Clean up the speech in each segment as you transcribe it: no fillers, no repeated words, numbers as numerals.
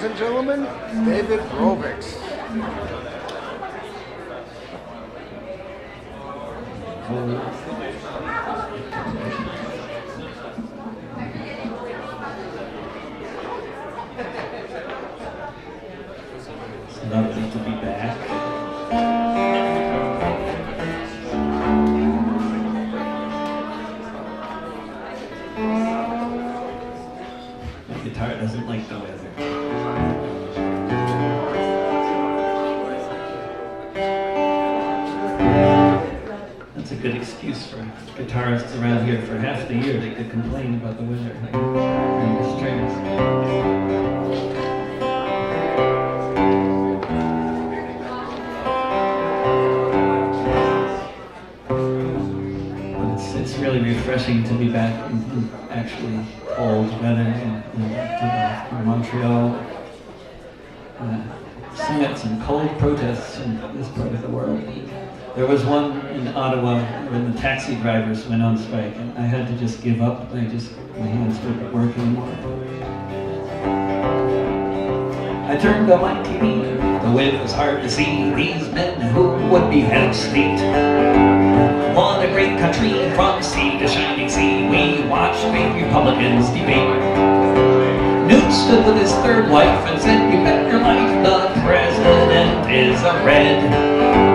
ladies and gentlemen, David Rovics. It's lovely to be back. My guitar doesn't like the weather. That's a good excuse for guitarists around here for half the year. They could complain about the weather and the strings. But it's really refreshing to be back in actually cold weather in Montreal. Seen at some cold protests in this part of the world. There was one in Ottawa when the taxi drivers went on strike, and I had to just give up. My hands wouldn't work anymore. I turned on my TV. The wind was hard to see. These men who would be head of state. What a great country from sea to shining sea. We watched great Republicans debate. Newt stood with his third wife and said, "You bet your life the president is a red.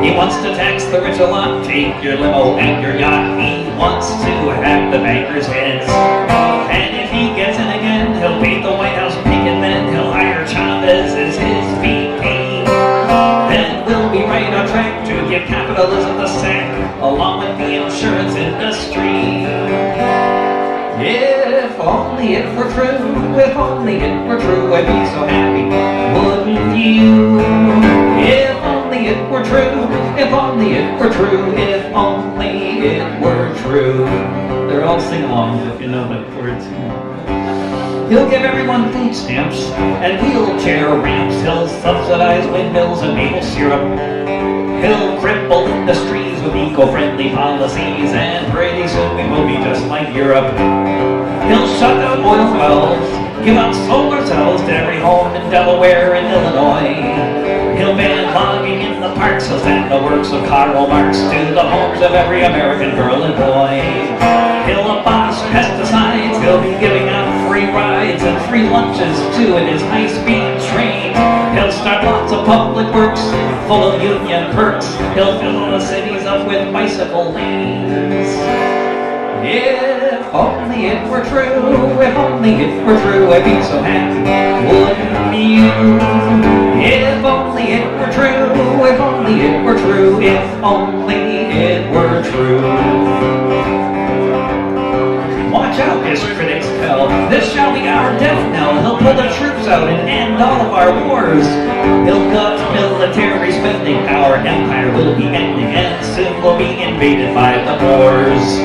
He wants to tax the rich a lot, take your limo and your yacht. He wants to have the bankers' heads. And if he gets in again, he'll paint the White House pink and then he'll hire Chavez as his VP. Then we'll be right on track to give capitalism the sack, along with the insurance industry. If only it were true, if only it were true, I'd be so happy, wouldn't you? If only it were true, if only it were true, if only it were true." They're all sing-alongs if you know the words. He'll give everyone food stamps and wheelchair ramps. He'll subsidize windmills and maple syrup. He'll cripple industries with eco-friendly policies, and pretty soon we will be just like Europe. He'll shut down oil wells, give out solar cells to every home in Delaware and Illinois. He'll ban logging in the parks, he'll send the works of Karl Marx to the homes of every American girl and boy. He'll abolish pesticides, he'll be giving out free rides and free lunches too in his high-speed train. He'll start lots of public works full of union perks. He'll fill the cities up with bicycle lanes. If only it were true, if only it were true, I'd be so happy, wouldn't you? If only it were true, if only it were true, if only it were true. Watch out, his critics tell, this shall be our death knell. He'll pull the troops out and end all of our wars. He'll cut military spending, our empire will be ending, and soon we'll be invaded by the Boers.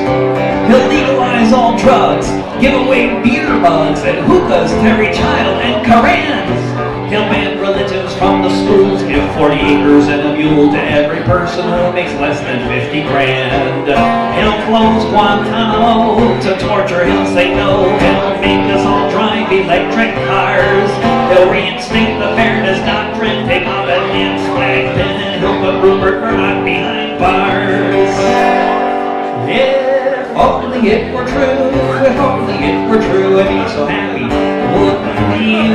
He'll legalize all drugs, give away beer mugs and hookahs to every child and Korans. He'll ban religions from the schools, give 40 acres and a mule to every person who makes less than 50 grand. He'll close Guantanamo to torture, he'll say no. He'll make us all drive electric cars. He'll reinstate the fairness doctrine, take off that man's flag pin, and he'll put Rupert Murdoch behind bars. If only it were true, if only it were true, I'd be so happy, wouldn't you?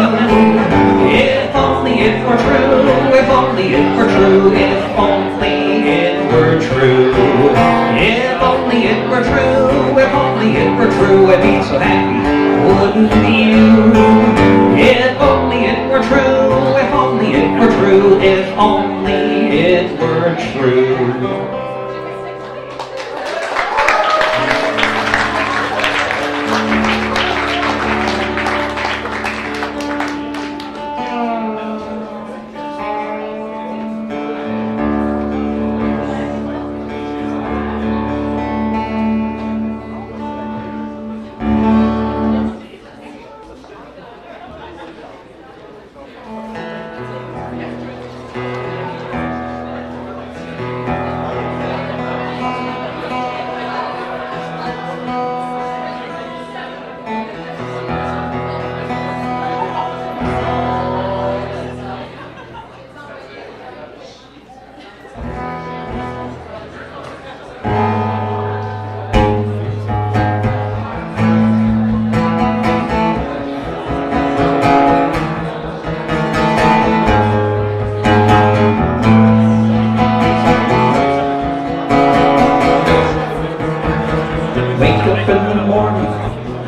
If only it were true, if only it were true, if only it were true. If only it were true, if only it were true, I'd be so happy, wouldn't you? If only it were true, if only it were true, if only it were true.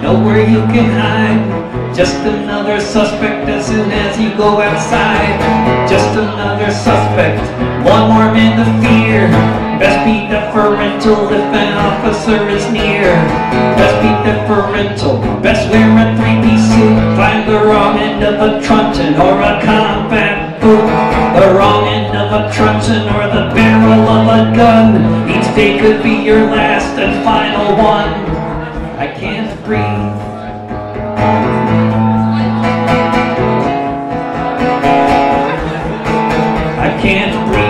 Nowhere you can hide. Just another suspect as soon as you go outside. Just another suspect. One more man to fear. Best be deferential if an officer is near. Best be deferential. Best wear a three-piece suit. Find the wrong end of a truncheon or a combat boot. The wrong end of a truncheon or the barrel of a gun. Each day could be your last and final one. I can't breathe. I can't breathe.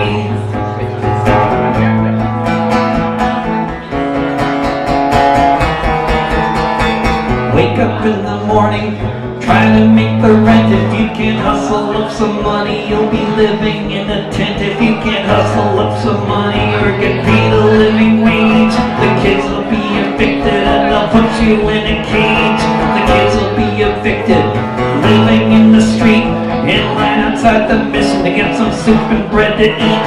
Wake up in the morning, try to make the rent. If you can't hustle up some money, you'll be living in a tent. If you can't hustle up some money or get paid a living wage, the kids will be evicted and they'll put you in a cage. The kids will be evicted, living in the street, in line outside the mission to get some soup and bread to eat.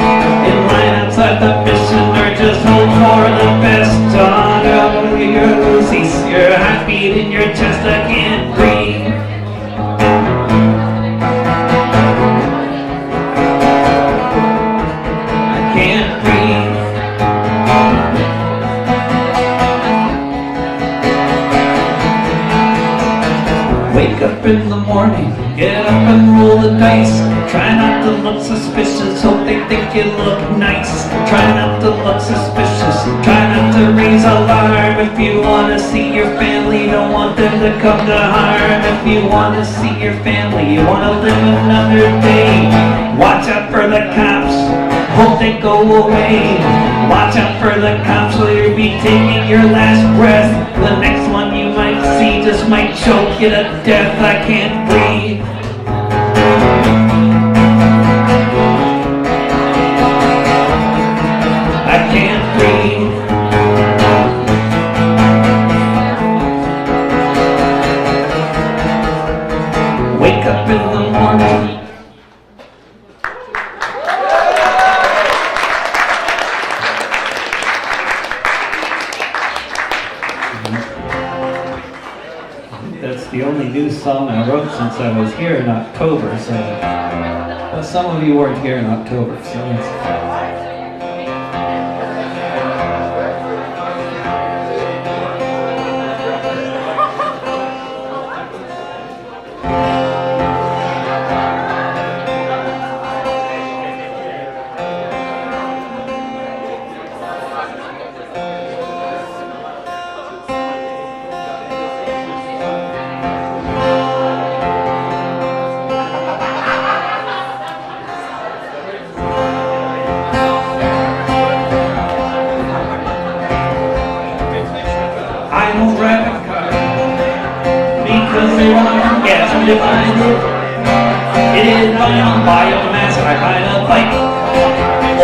In line outside the mission or just hope for the best. On your loosies, your heartbeat in your chest, I can't breathe. I can't breathe. Wake up in the morning, get up and roll the dice. Try not to look suspicious, hope they think you look nice. Try not to look suspicious, try not to raise alarm. If you want to see your family, don't want them to come to harm. If you want to see your family, you want to live another day, watch out for the cops, hope they go away. Watch out for the cops or you'll be taking your last breath. The next one you might see just might choke you to death. I can't breathe. I can't breathe. Wake up in the morning. That's the only new song I wrote since I was here in October, so but some of you weren't here in October, so it's I don't drive a car because they want to gas me to find it. It is by biomass and I ride a bike,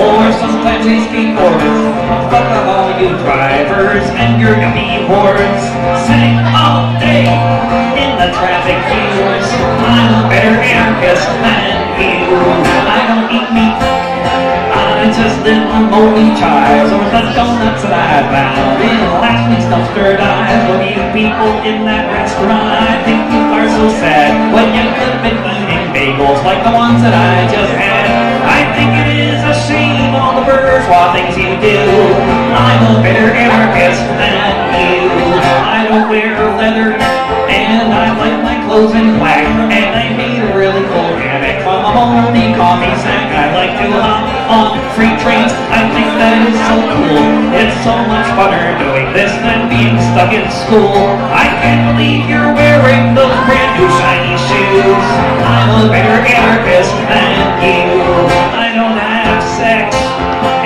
or sometimes they skateboard. Fuck up all you drivers and your yuppie hordes, sitting all day in the traffic queues. I'm a better anarchist than you. I don't eat meat, I just live on moldy chives or the donuts that I found in last week's dumpster dive. Well, you people in that restaurant, I think you are so sad when you could have been eating bagels like the ones that I just had. I think it is a shame all the bourgeois things you do. I'm a better anarchist than you. I don't wear leather and I like my clothes in black, and I made a really cool hammock from a moldy coffee sack. I like to hop on free trains, I think that is so cool. It's so much funner doing this than being stuck in school. I can't believe you're wearing those brand new shiny shoes. I'm a better anarchist than you. I don't have sex,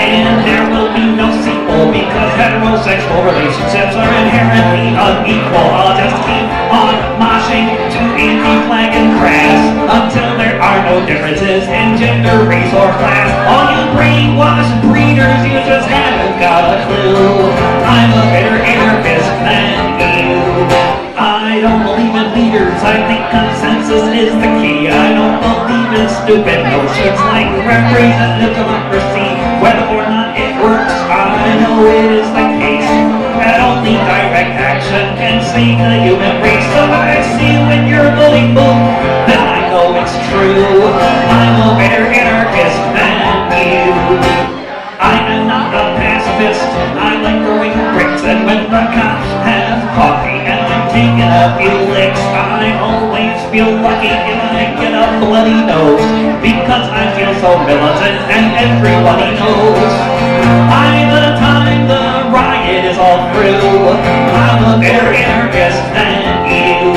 and there will be no sequel because heterosexual relationships are inherently unequal. I'll just keep on moshing to anti-flag and crass until there are no differences in gender, race, or class. All you brainwashed breeders, you just haven't got a clue. I'm a better anarchist than you. I don't believe in leaders, I think consensus is the key. I don't believe in stupid notions like representative democracy. Whether or not it works, I know it is the case that only direct action can save save the human race. So I see when you're bullying boom, then I know it's true. I'm a better anarchist than you. I am not a pacifist, I like throwing bricks, and when the cops have coffee and I'm taking a few licks, I always feel lucky if I get a bloody nose, because I feel so militant and everybody knows. By the time the riot is all through, I'm a better anarchist than you.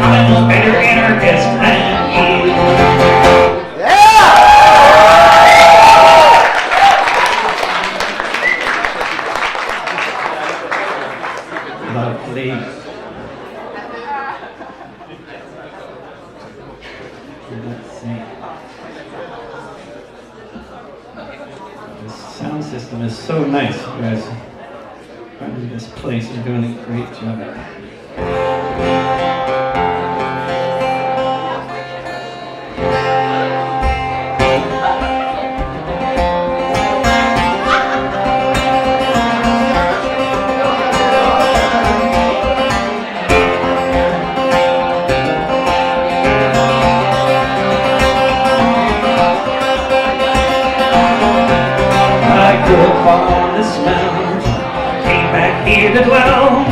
I'm a better anarchist than you. Lovely. Let's see. This sound system is so nice, you guys. Running this place and doing a great job. Up on this mountain, came back here to dwell,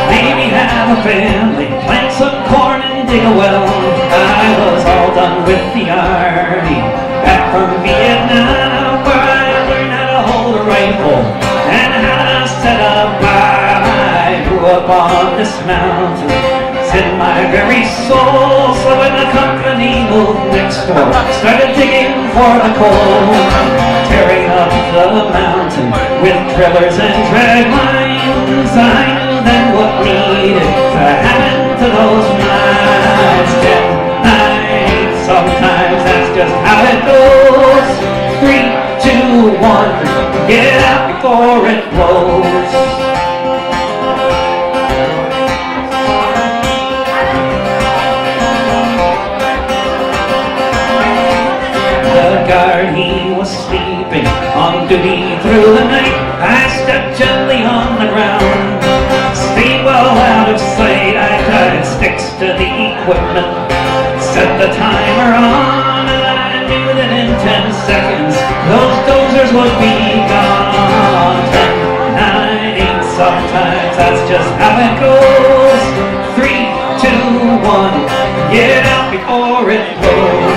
maybe have a family, plant some corn and dig a well. I was all done with the army, back from Vietnam, where I learned how to hold a rifle and how to set up fire. I grew up on this mountain, it's in my very soul. So when the company moved next door, started digging for the coal, tearing up the mountain with drillers and drag lines, I knew then what needed to happen to those mines. 10, 9, sometimes that's just how it goes. 3, 2, 1, get out before it blows. The guard, he was sleeping on duty through the night. I stepped gently on the ground, stayed well out of sight. I tied sticks to the equipment, set the timer on, and I knew that in 10 seconds those dozers would be gone. 10, 9, 8, sometimes that's just how it goes. 3, 2, 1, get out before it blows.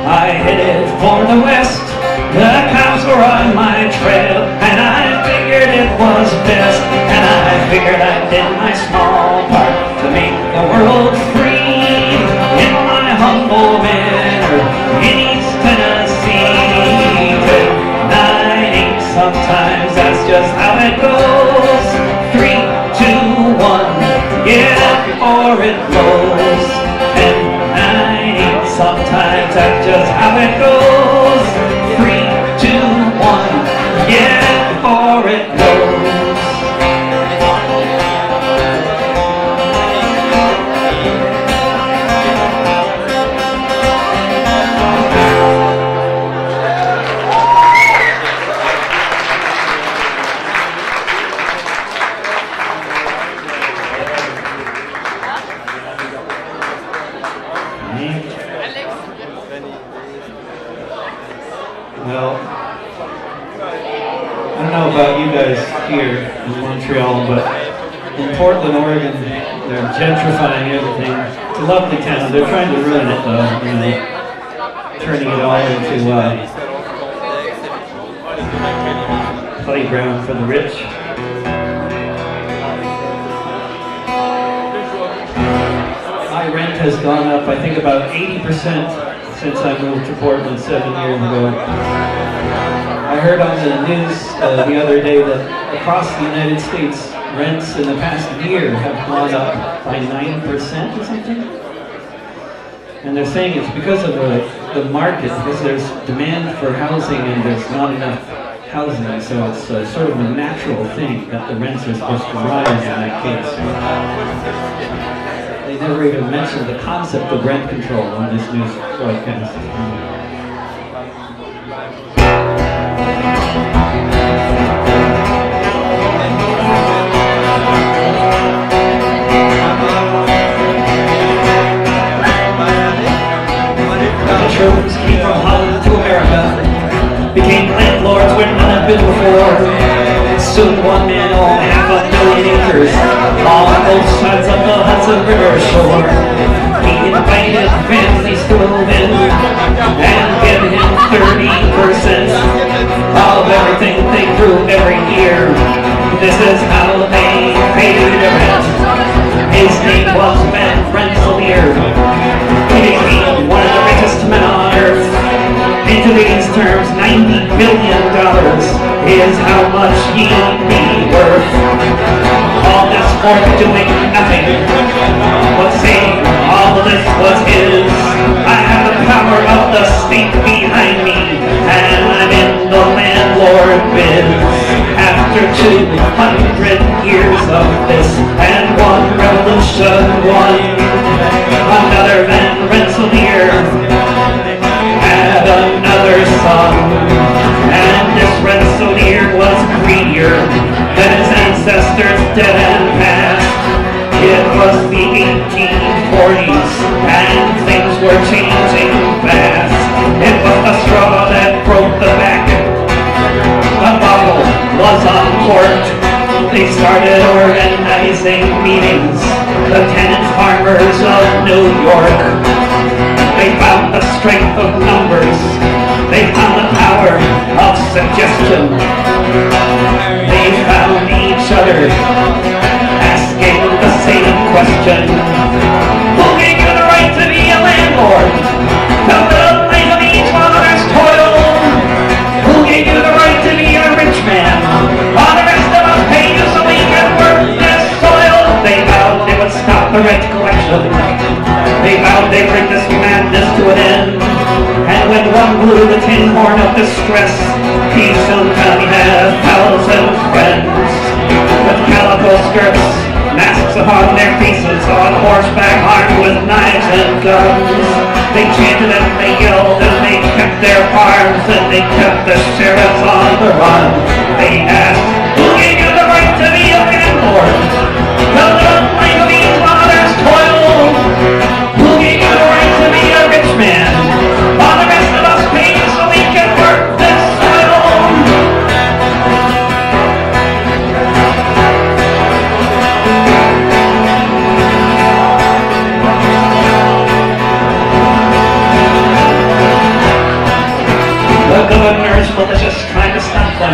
I headed for the west, the cows were on my trail, and I figured it was best, and I figured I did my small part to make the world free, in my humble manner, in East Tennessee. 10, 9, 8, sometimes that's just how it goes. 3, 2, 1, get up before it blows. 10, 9, 8, sometimes that's just how it goes. 3, 2, 1, get up before it blows. Well, I don't know about you guys here in Montreal, but in Portland, Oregon, they're gentrifying everything. It's a lovely town. They're trying to ruin it, though, you know, turning it all into a playground for the rich. My rent has gone up, I think, about 80% since I moved to Portland 7 years ago. I heard on the news the other day that across the United States, rents in the past year have gone up by 9% or something. And they're saying it's because of the the market, because there's demand for housing and there's not enough housing, so it's sort of a natural thing that the rents are supposed to rise in that case. They never even mentioned the concept of rent control on this news broadcast. Troops came from Holland to America, became landlords where none had been before. Soon one man owned 500,000 acres on both sides of the Hudson River shore. He invited families to move in and give him 30% of everything they grew every year. This is how they paid their rent. His name was Van Rensselaer. He became one of the richest men on earth. In today's terms, $90 billion is how much he'd be worth. All this for doing nothing, but saying all of this was his. I have the power of the state behind me, and I'm in the landlord biz. After 200 years of this, and one revolution won, another Van Rensselaer had another son, and this Rensselaer was greedier than his ancestors dead and past. It was the 1840s, and things were changing fast. It was the straw that broke the back. The bottle was uncorked. They started organizing meetings, the tenant farmers of New York. They found the strength of numbers. They found the power of suggestion. They found each other asking the same question. Who gave you the right to be a landlord? To the life of each other's toil. Who gave you the right to be a rich man? While the rest of us pay you so we can work this soil. They vowed they would stop the rent collection. They vowed they'd bring this madness to an end. And when one blew the tin horn of distress, he soon found he had 1,000 friends. With calico skirts, masks upon their faces, on horseback armed with knives and guns. They chanted and they yelled and they kept their farms and they kept the sheriffs on the run. They asked, who gave you the right to be a landlord? To the life of each other's toil. Who gave you the right to be a rich man? While the rest of us pay so we can work this soil. The governor's malicious trying to stop them,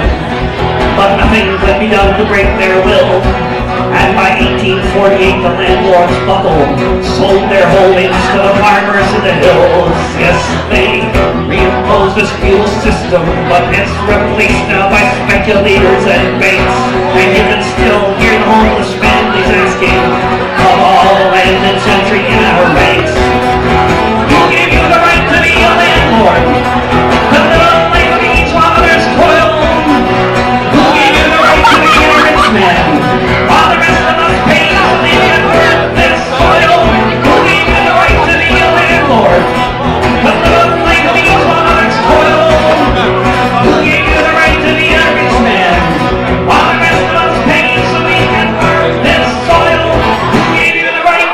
but nothing could be done to break their will. And by 1848 the landlords buckled, sold their holdings to the farmers in the hills. Yes, they reimposed this fuel system, but it's replaced now by speculators and banks. And you can still hear the homeless families asking of all the land and gentry in our ranks. Who gave you the right to be a landlord? To the life of each other's toil. Who gave you the right to be a rich man? While the rest of us pay so we can work this soil. Who gave you the right to be a landlord? To the life of each other's toil. Who gave you the right to be a rich man? While the rest of us pay so we can work this soil. Who gave you the right?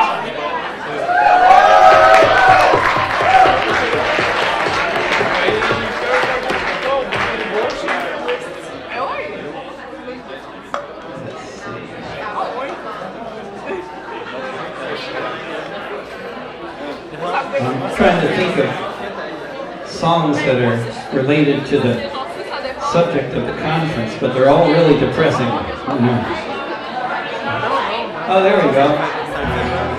I'm trying to think of songs that are related to the subject of the conference, but they're all really depressing. Oh, there we go.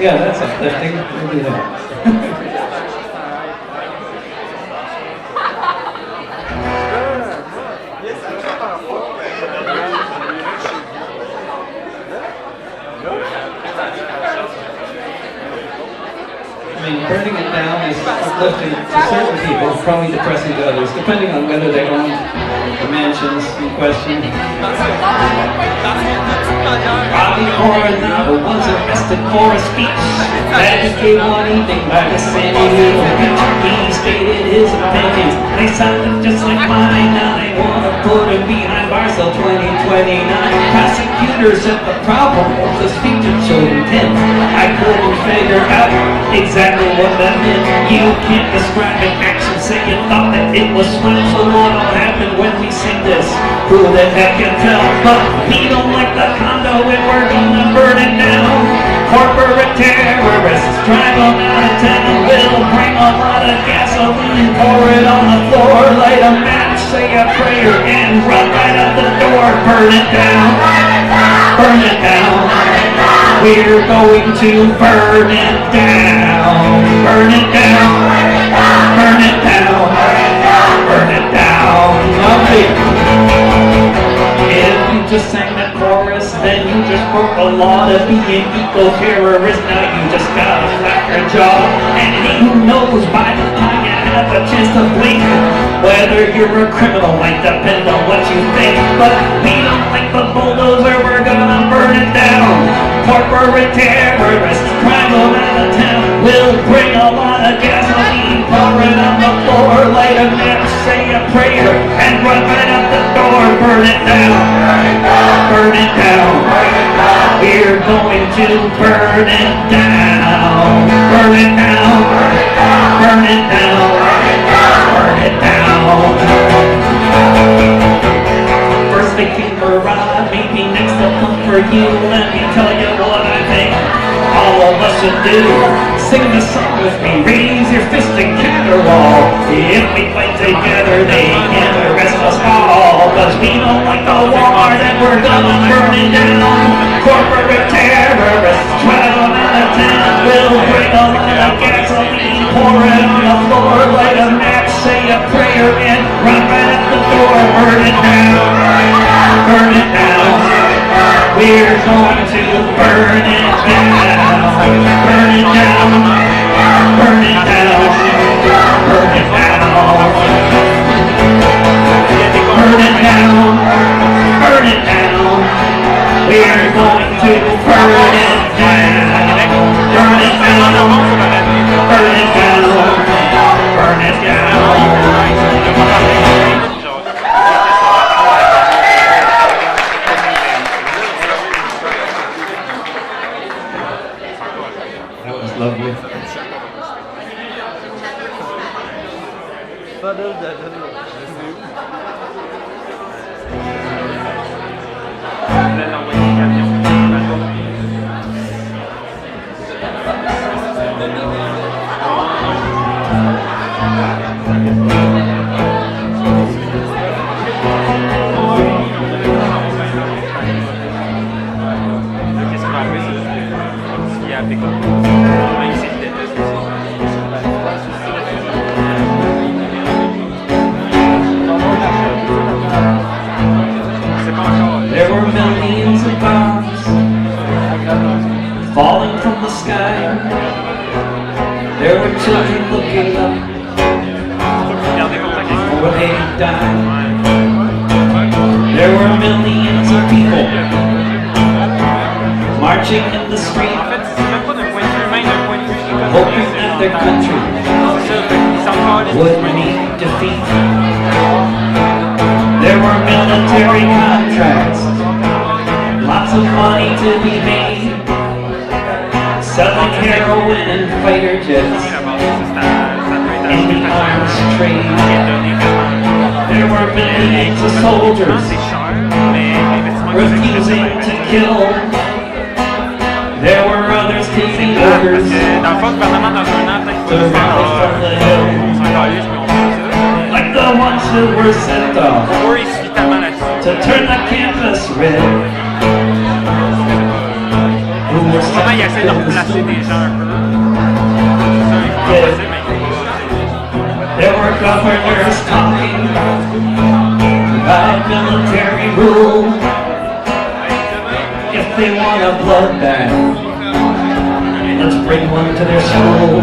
Yeah, that's uplifting. We'll do that. I mean, burning it down is uplifting to certain people, probably depressing to others, depending on whether they own the mansions in question. Robbie Coronado was arrested for a speech that he gave one evening by the San Diego Beach. He stated his opinions, they sounded just like mine. Now they want to put him behind bars till 2029. Prosecutors said the problem was the speech that showed him. I couldn't figure out exactly what that meant. You can't describe an action, say you thought that it was fun. So what'll happen when we sing this? Who the heck can tell? But we don't like the condo and we're gonna burn it down. Corporate terrorists drive them out of town. We'll bring a lot of gasoline, pour it on the floor, light a match, say a prayer, and run right out the door. Burn it down, burn it down. We're going to burn it down, burn it down, burn it down, burn it down. If you just sang that chorus, then you just broke the law to be an eco-terrorist. Now you just gotta flap your jaw. And who knows, by the time you have a chance to blink, whether you're a criminal might depend on what you think. But we don't like the bulldozer, we're gonna burn it down. Corporate terrorists, crime them out of town. We'll bring a lot of gasoline, pour it on the floor, light a match, say a prayer, and run right out the door. Burn it down, burn it down. We're going to burn it down, burn it down, burn it down, burn it down. First they came for Rod, maybe next they'll come for you. Let me tell you what I think all of us should do. Sing the song with me, raise your fist and caterwaul. If we fight together, they can't arrest us all. Cause we don't like the war, then we're gonna burn it down. Corporate terrorists, drive them out of town. We'll bring a lot of gasoline, pour it on the floor, light a match, say a prayer, and run right out the door. Burn it down, burn it down. We're going to burn it down, burn it down, burn it down, burn it down, burn it down, burn it down. We're going to burn it down, burn it down, burn it down, burn it down. Lovely. There were millions of bombs falling from the sky. There were children looking up before they died. There were millions of people marching in the street, hoping that their country would meet defeat. There were military contracts, lots of money to be made, selling heroin and fighter jets in the arms trade. There were millions of soldiers refusing to kill. There were others taking orders to rally from the hill, like the ones who were sent off to turn the campus red, who were stuck in the streets. There were governors talking about military rule. If they want a bloodbath, let's bring one to their school.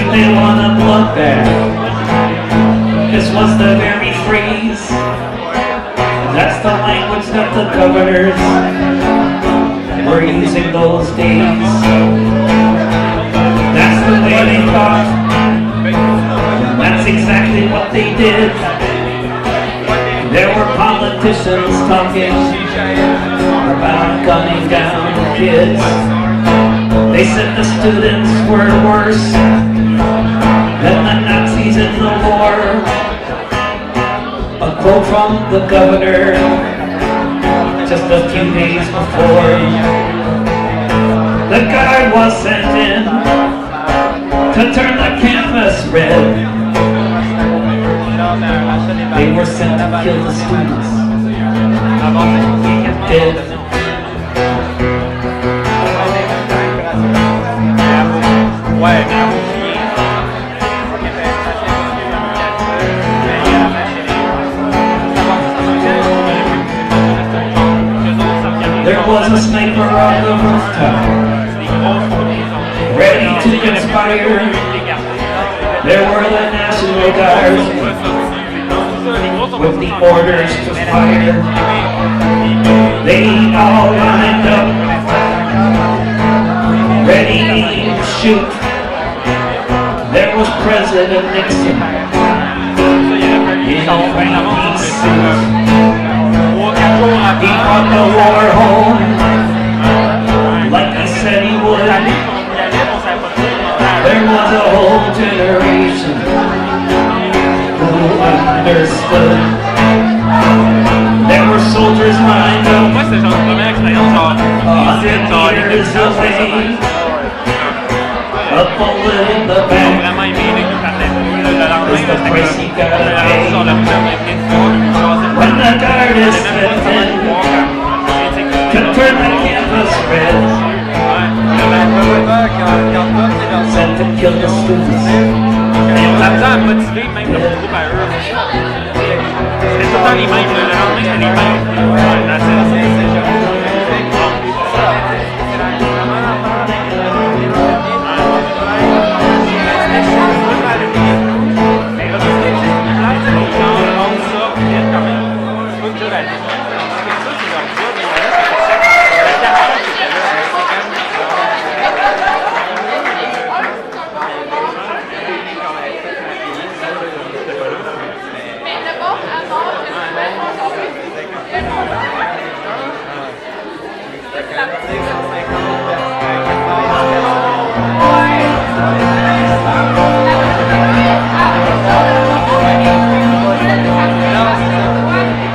think they want a bloodbath. This was the very phrase. That's the language that the governors were using those days. That's the way they thought. That's exactly what they did. There were politicians talking about gunning down kids. They said the students were worse than the Nazis in the war. A quote from the governor just a few days before. The guard was sent in to turn the campus red. They were sent to kill the students. Dead. There was a sniper on the rooftop, ready to conspire. There were the National Guards with the orders to fire. They all lined up, ready to shoot. There was President Nixon in a fancy suit. He brought the war home like he said he would. There was a whole generation who understood. There were soldiers lined up 100 meters away. A bullet in the back is the price you gotta pay. When the guard is sent in to turn the campus red, sent to kill the students.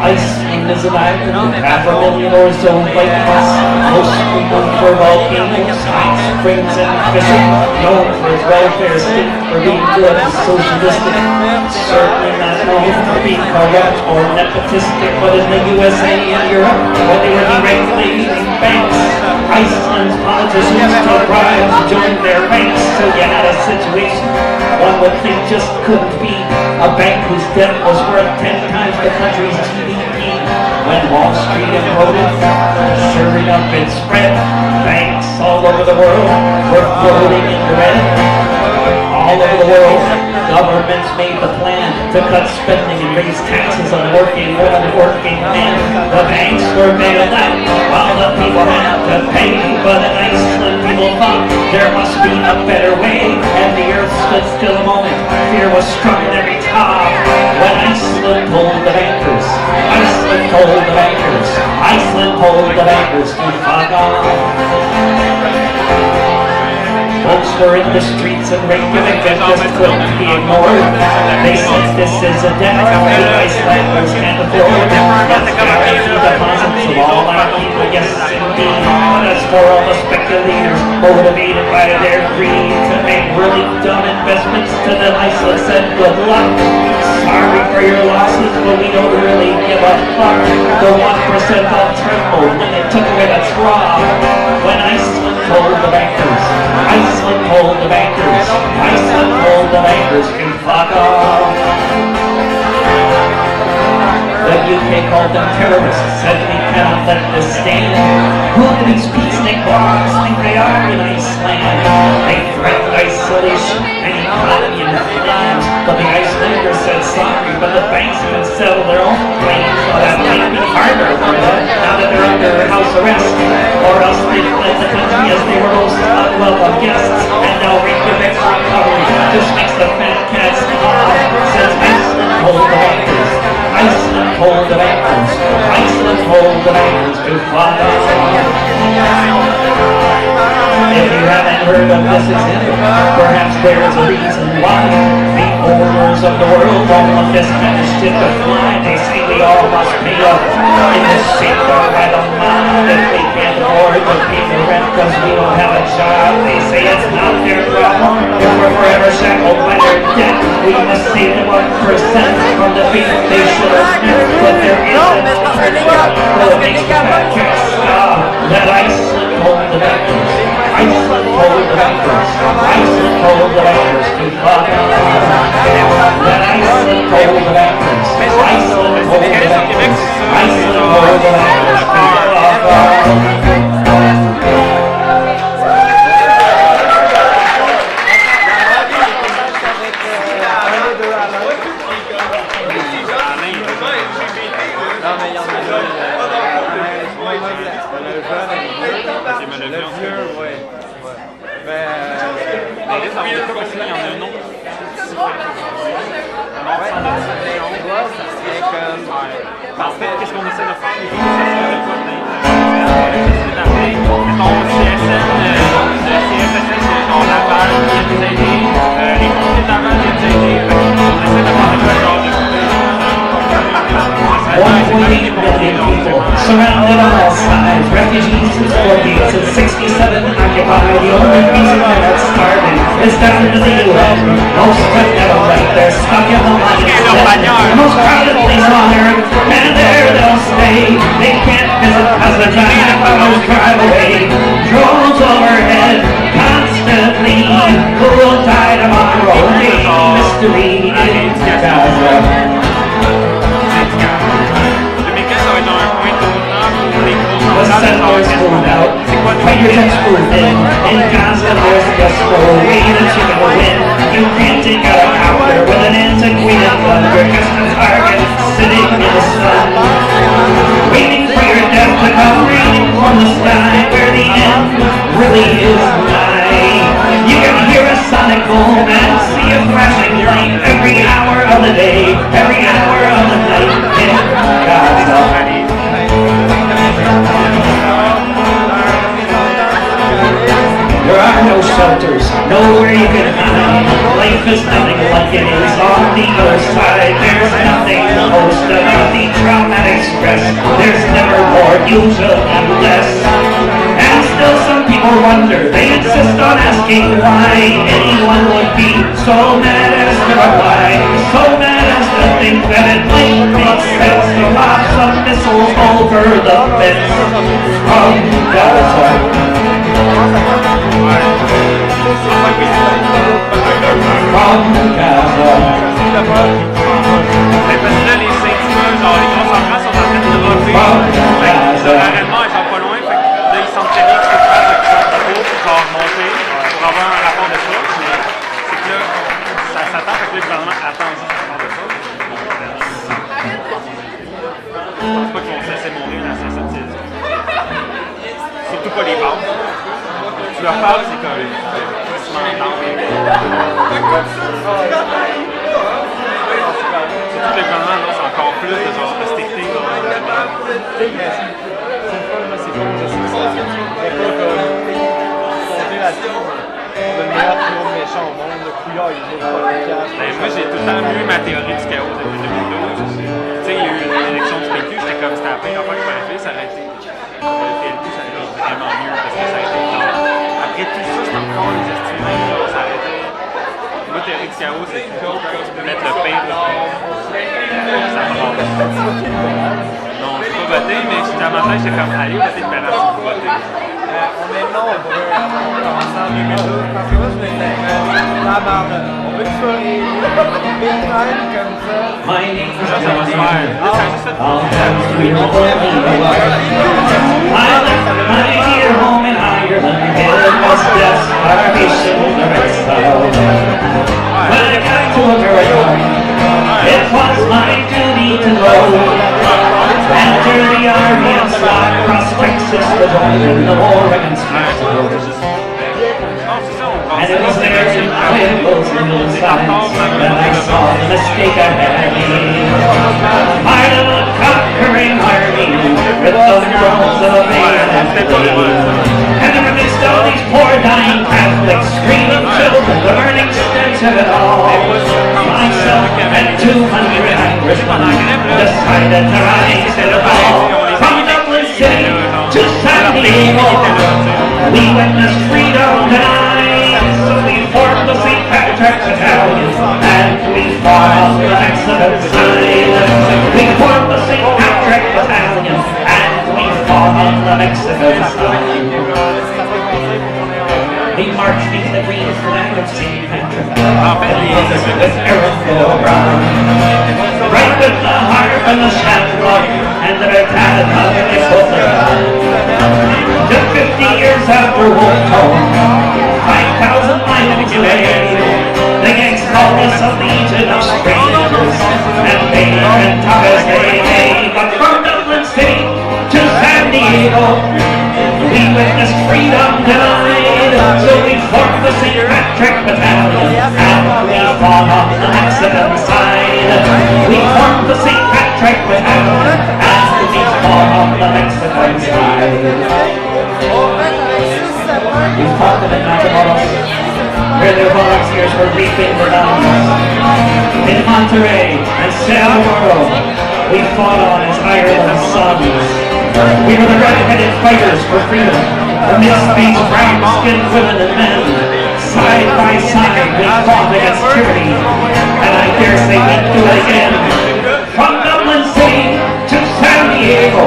Iceland is an island with 500,000 or so lighthouse, mostly known for volcanoes, hot springs, and fishing. Known for its welfare state, for being good and socialistic. Certainly not known for being corrupt or nepotistic, but in the USA and Europe, when they were deregulating banks, Iceland's politicians took bribes to join their banks, so you had a situation one would think just couldn't be. A bank whose debt was worth 10 times the country's GDP. When Wall Street imploded, sure enough it spread. Banks all over the world were floating in the red. All over the world, governments made the plan to cut spending and raise taxes on working women and working men. The banks were bailed out while the people had to pay. But in Iceland, people thought there must be a better way, and the earth stood still a moment. Fear was struck in every top when Iceland told the bankers. Iceland told the bankers. Iceland told the bankers to fuck off. Folks were in the streets of Reykjavik and just couldn't be ignored. They said this is a debt the Icelanders can't afford. Let's guarantee deposits of all our people, yes indeed. But as for all the speculators motivated by their greed to make really dumb investments, to them Iceland said good luck. Sorry for your losses, but we don't really give a fuck. The 1% all trembled when they took away the straw. When Iceland told the bankers, Iceland told the bankers, Iceland told the bankers to fuck off. The UK called them terrorists, said we cannot let this stand. Who do these peacenik blogs think they are in Iceland? They threatened isolation and economy in their plans, but the Icelanders said sorry, but the banks even settled their own claims. So that might be harder for them now that they're under house arrest, or else they fled the country as they were most unwelcome guests, and now Reykjavik's recovery just makes the fat cats laugh. Says Iceland hold the anchors, Iceland hold the anchors, Iceland hold the anchors to fly. If you haven't heard of this example, perhaps there is a reason why the owners of the world don't want this ship to fly. They say we all must pay up in this shape or by the month if we can't afford to pay the rent because we don't have a job. They say it's not their problem if we're forever shackled by their debt. We must save the 1% from the fate they should have met. But there isn't a return that makes the fat cats stop. Let Iceland hold the backers. Iceland hold the backers. Iceland hold the backers to fly. Let Iceland hold the backers. Iceland hold the backers. Iceland hold the backers to fly. En fait, qu'est-ce qu'on essaie de faire? Mettons, CSN, CFSS, on Laval, il y a des aidés, les pompiers de Laval, il y a des aidés. On essaie de faire un genre de 1.8 million people, surrounded on all sides, refugees since 1967 occupied. The only reason they're not starving is down to the UN. Most have never left, they're stuck in the line instead. The most crowded place on earth, and there they'll stay. They can't visit as the giant powers drive away. Drones overhead, constantly. Who will die tomorrow? Mystery in Gaza. The settlers moved out, hydrogen's moved in Gaza there's just no way that you can win. You can't take out a coward with an antiquated gun. You're just a target sitting in the sun, waiting for your death to come raining from the sky, where the end really is nigh. You can hear a sonic boom and see a flashing light every hour of the day, every hour of the night in Gaza. There are no shelters, nowhere you can hide. Life is nothing like it is on the other side. There's nothing most about the traumatic stress. There's never more, usually less. And still some people wonder, they insist on asking why anyone would be so mad as to reply, so mad as to think that it might make sense to lob some missiles over the fence from Gaza. From Gaza. Mais parce que là, les syndicats, genre les grosses centrales sont en train de dropper. L'arrêtement est pas loin, fait que là, ils sentent très bien qu'il faut faire quelque chose pour genre monter, pour avoir un rapport de force. Mais c'est que là, ça s'attend, fait que le gouvernement attend aussi ce rapport de force. Je pense pas qu'ils vont se laisser mourir dans cette situation. Surtout pas les bases. Tu leur parles, c'est comme surtout que le gouvernement annonce encore plus de genre respecter moi j'ai tout le temps vu ma théorie du chaos depuis 2012. Tu sais, il y a eu l'élection du PQ, j'étais comme c'était la pire affaire qu'il fallait faire, ça aurait été le PLQ, ça aurait été vraiment mieux parce que ça aurait été après tout ça, c'est encore les estimés, ça aurait été. Ma théorie du chaos, c'est que tu peux mettre le pire ça me rend. Non, je peux pas voter, mais j'étais à ma tête, j'étais comme allez voter de parents pour voter. On est non pour en 2012 parce que moi je vais la barre. On veut que tu sois comme ça. My name is Ça va se faire. ça. I'll have to be I left my dear home in Ireland, it was desperation the rest of. When I got to America, it was my duty to go. Enter the army and slide across Texas to join the war against Mexico. And it was there in those little signs that I saw the mistake I had made. My little conquering army with the drums of a bayonet blade. And in the midst of these poor dying Catholics, screaming children, the burning stench of it all, myself and 200 Irishmen decided to rise to the call. From Dublin City to San Diego, we witnessed freedom tonight. So we formed the St. Patrick Battalion and we fought on the Mexican side. We formed the St. Patrick Battalion and we fought on the Mexican side. We marched into the green flag of St. Patrick with Eric Brown, right with the harp and the shamrock and the battalion of the soldier. Just 50 years after Wolf Town, 5,000 miles away, the gangs called us a legion of strangers, and they went tough as they may. But from Dublin City to San Diego, we witnessed freedom denied. So we formed the St. Patrick Battalion, and we fought on the Mexican side. We formed the St. Patrick Battalion, and we fought on the Mexican side. We fought them in Matamoros, where their volunteers were reaping the downs. In Monterey and San Diego, we fought on as Ireland's sons. We were the red-headed fighters for freedom, amidst these brown-skinned women and men. Side by side, we fought against tyranny, and I dare say we'd do it again. From Dublin City to San Diego,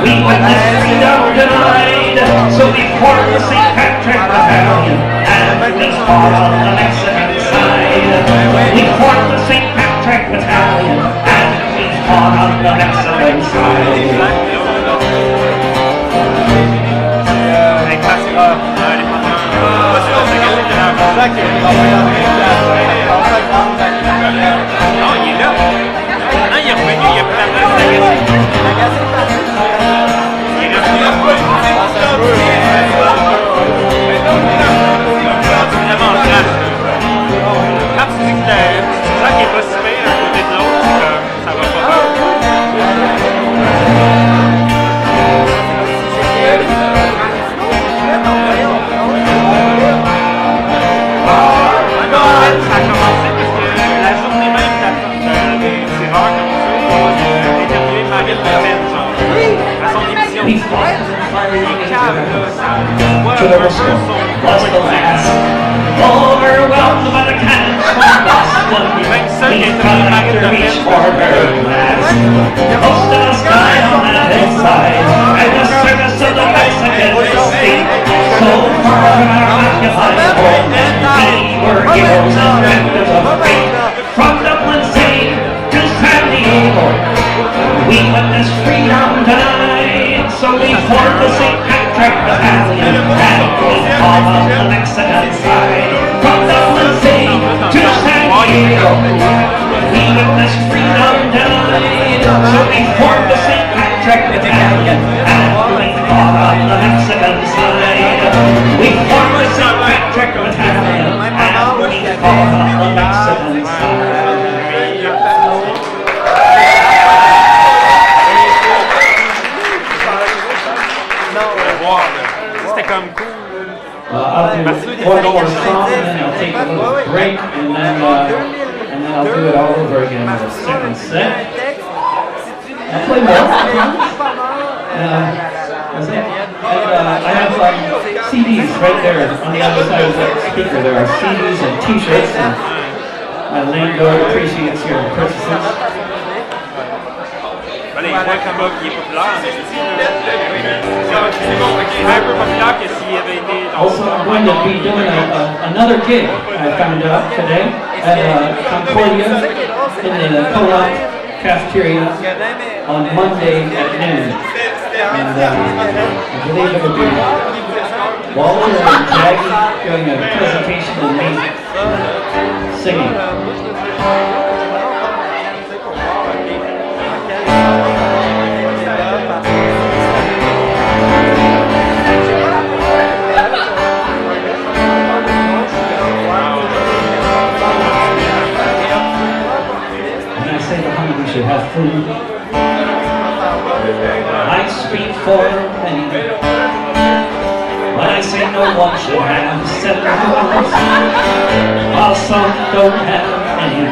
we witnessed freedom denied, so we formed the St. Patrick Battalion, and we fought on the Mexican side. We formed the St. Patrick Battalion, and we fought on the Mexican side. To the whistle was the last. Overwhelmed by the cannons from Boston, we tried to reach for her last. Most of us died on that hillside, and the service of the Mexican state. So far from our occupied home, we were heroes and victims of fate. From Dublin City to San Diego, we witnessed freedom denied. So we formed the St. Patrick Battalion, and we fought on the Mexican side. From Dublin City to San Diego, we witnessed freedom denied. So we formed the St. Patrick Battalion, and we fought on the Mexican side. We formed the St. Patrick Battalion, and we fought on the Mexican side. C'était comme cool. I'll do one more song and then I'll take a little break and then I'll do it all over again with a second set. I'll play more. That's it. And I have CDs right there on the other side of that speaker. There are CDs and T-shirts, and my landlord appreciates your purchases. Allez, il voit qu'un mot qui est populaire, mais c'est un peu populaire que s'il avait été dans Also, I'm going to be doing another gig I found out today at Concordia in the co-op cafeteria on Monday at noon. And I believe it would be Walter and Jackie doing a presentation and me singing. We should have food. I speak for many. When I say no one should have 7 rules, while some don't have any.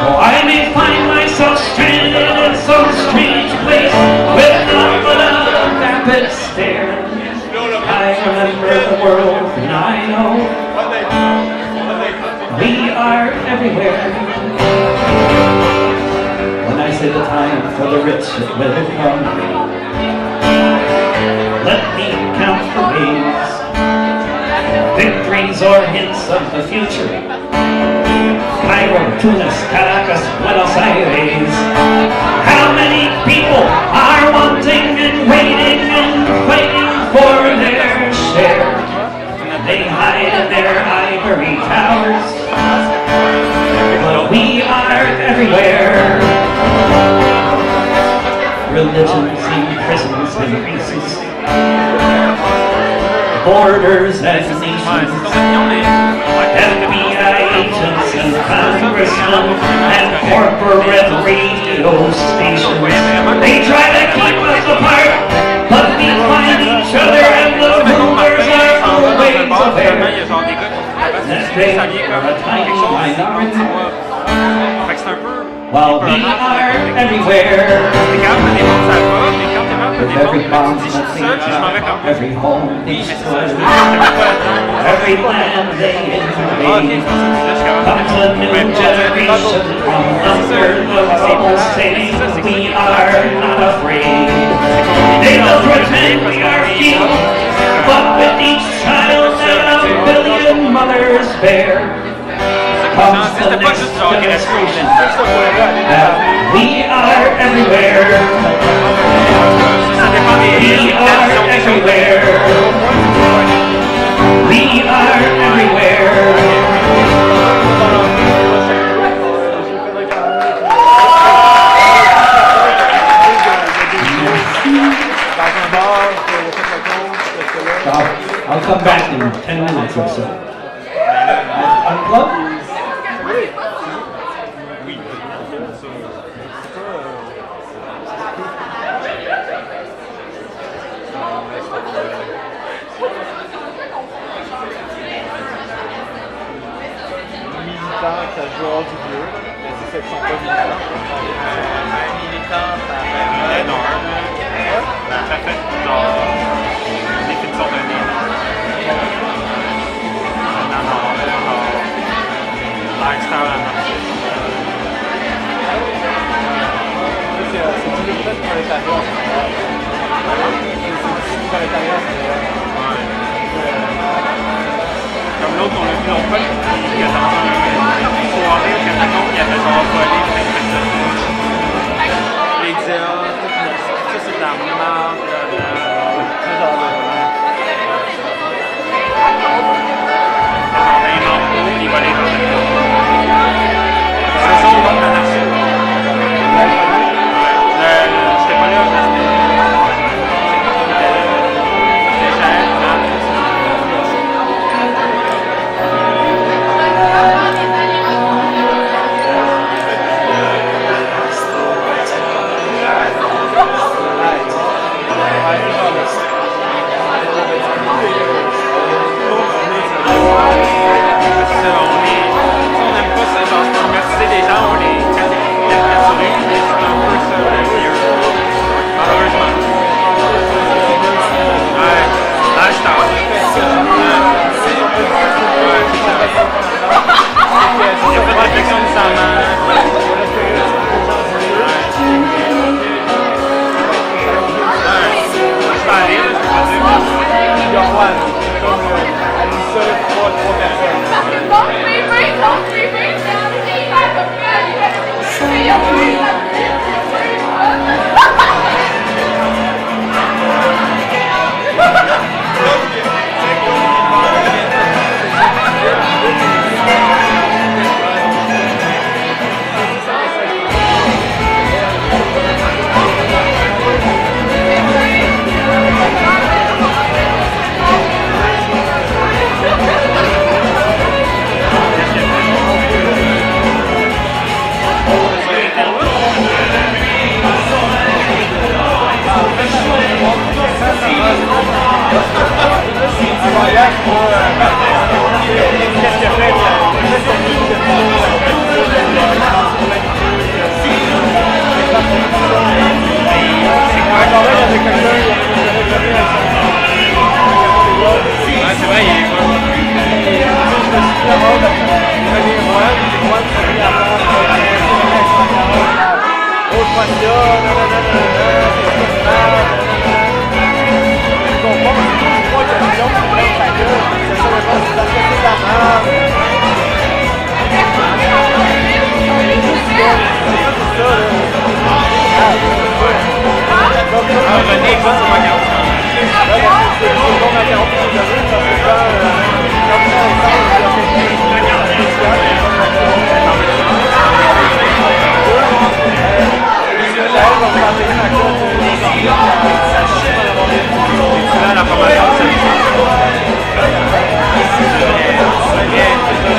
Oh, I may find myself stranded in some strange place with nothing but a rapid stare. I remember the world and I know we are everywhere. I say the time for the rich will come. Let me count the ways, victories or hints of the future. Cairo, Tunis, Caracas, Buenos Aires. How many people are wanting and waiting and fighting for their share? They hide in their ivory towers, but we are everywhere. Religions in prisons and races, borders and nations, FBI agents and congressmen and corporate radio stations. They try to keep us apart, but we find each other and the rulers are always aware that they are a tiny minority. While we are everywhere, with every bomb that every home they destroy, every land they invade, comes a new generation from under the rubble saying we are not afraid. They will pretend we are few, but with each child that a billion mothers bear, comes the next demonstration that we are everywhere. We are everywhere. We are everywhere. I'll come back in 10 minutes or so. Unplug? Joueur du bleu, mais c'est ça qui sont pas militants. Militant, ça fait énorme. Ça fait genre définition d'un livre. Lifestyle anarchiste. C'est du livre de prolétariat. C'est du prolétariat, comme l'autre, on l'a vu longtemps, qui a dans une soirée au Catacombe, il avait genre volé plein de personnes. Les disait, ça c'est de la merde, ce genre de. Un emploi, il volait dans le c'est ça, on va de l'anarchie. J'étais pas là, c'était. Don't be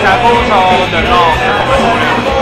Ça vaut genre de l'or, cette formation-là.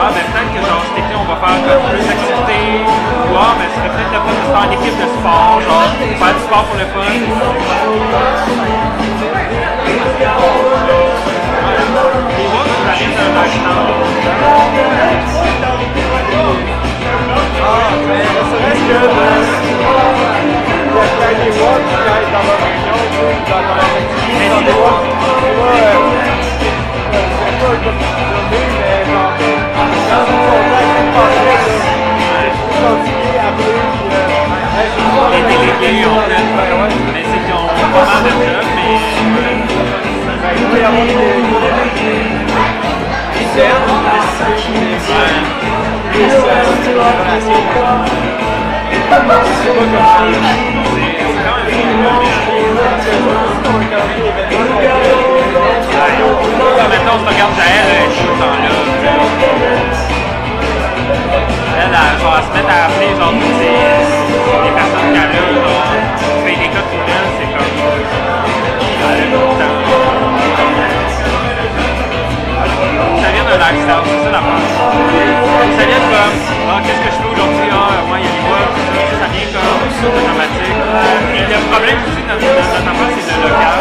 ah, ben peut-être que genre cet été on va faire comme plus d'activités, ou ah, mais ce serait peut-être le fun de se faire une équipe de sport, genre faire du sport pour le fun. Les mois, ça arrive d'un accident. Mais ne serait-ce que il y a plein des mois qui aillent dans leur réunion, dans leur activité, dans des mois. C'est pas comme mais genre, dans une contact, c'est pas vrai, continuer à plus. Les délégués, en fait, mais c'est qu'ils ont pas mal de jobs, mais. Il doit y avoir des cernes, des relations. C'est pas comme Maintenant, on se regarde Jaël, elle est tout le temps là. Elle va se mettre à appeler genre toutes les personnes qu'elle a, genre, fait des codes pour elle, c'est comme. Elle a tout le temps. Ça vient d'un lifestyle, c'est ça la base. Ça vient comme, ah, qu'est-ce que je fais aujourd'hui? Ah, moi, il y a des voix, ça vient comme automatique. Et le problème aussi dans notre affaire, c'est le local.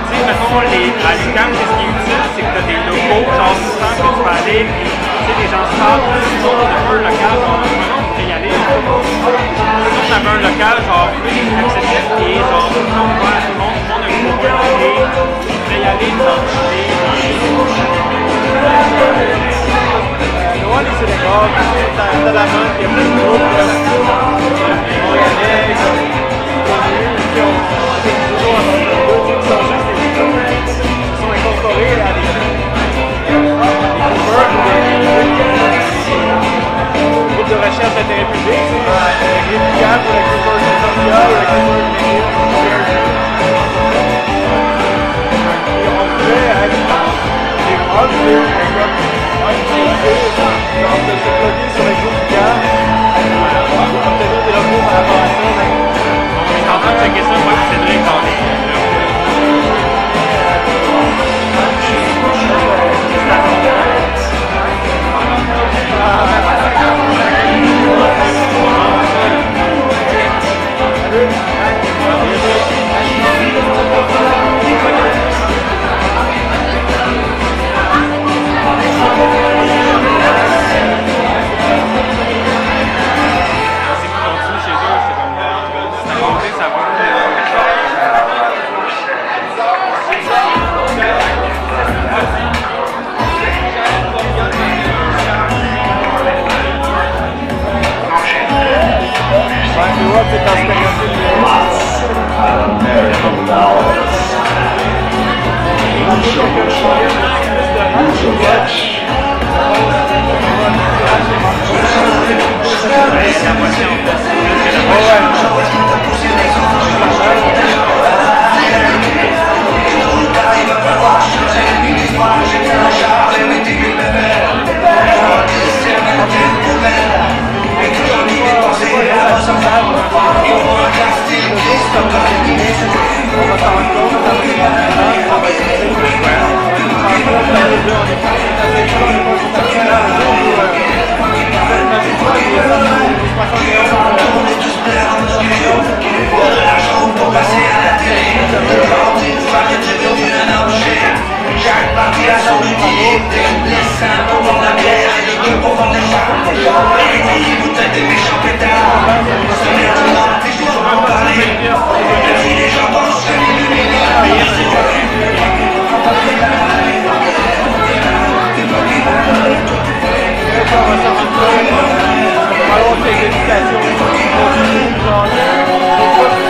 Tu sais, mettons, à l'UQAM, ce qui est utile, c'est que tu as des locaux, genre, tout le temps que tu peux aller, puis, tu sais, les gens se parlent, si on a un local, genre, maintenant, on peut y aller. Si on avait un local, genre, plus accessible, et genre, tout le monde voit, tout le monde a un groupe, et tu pourrais y aller, t'enchaîner. Loin des Sénégal, t'as la main, il y a plein de groupes montréalais, qui ont toujours qui sont juste des groupes qui sont incorporés à des groupes de recherche d'intérêt public, l'UQAM ou la culture consortiale ou la culture féminine. On pouvait être des hubs, genre de se plugger sur les groupes UQAM, obtenir des locaux par rapport à ça. On est en train de checker ça, moi, c'est Cédric, dans les.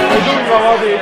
Parce qu'on va avoir des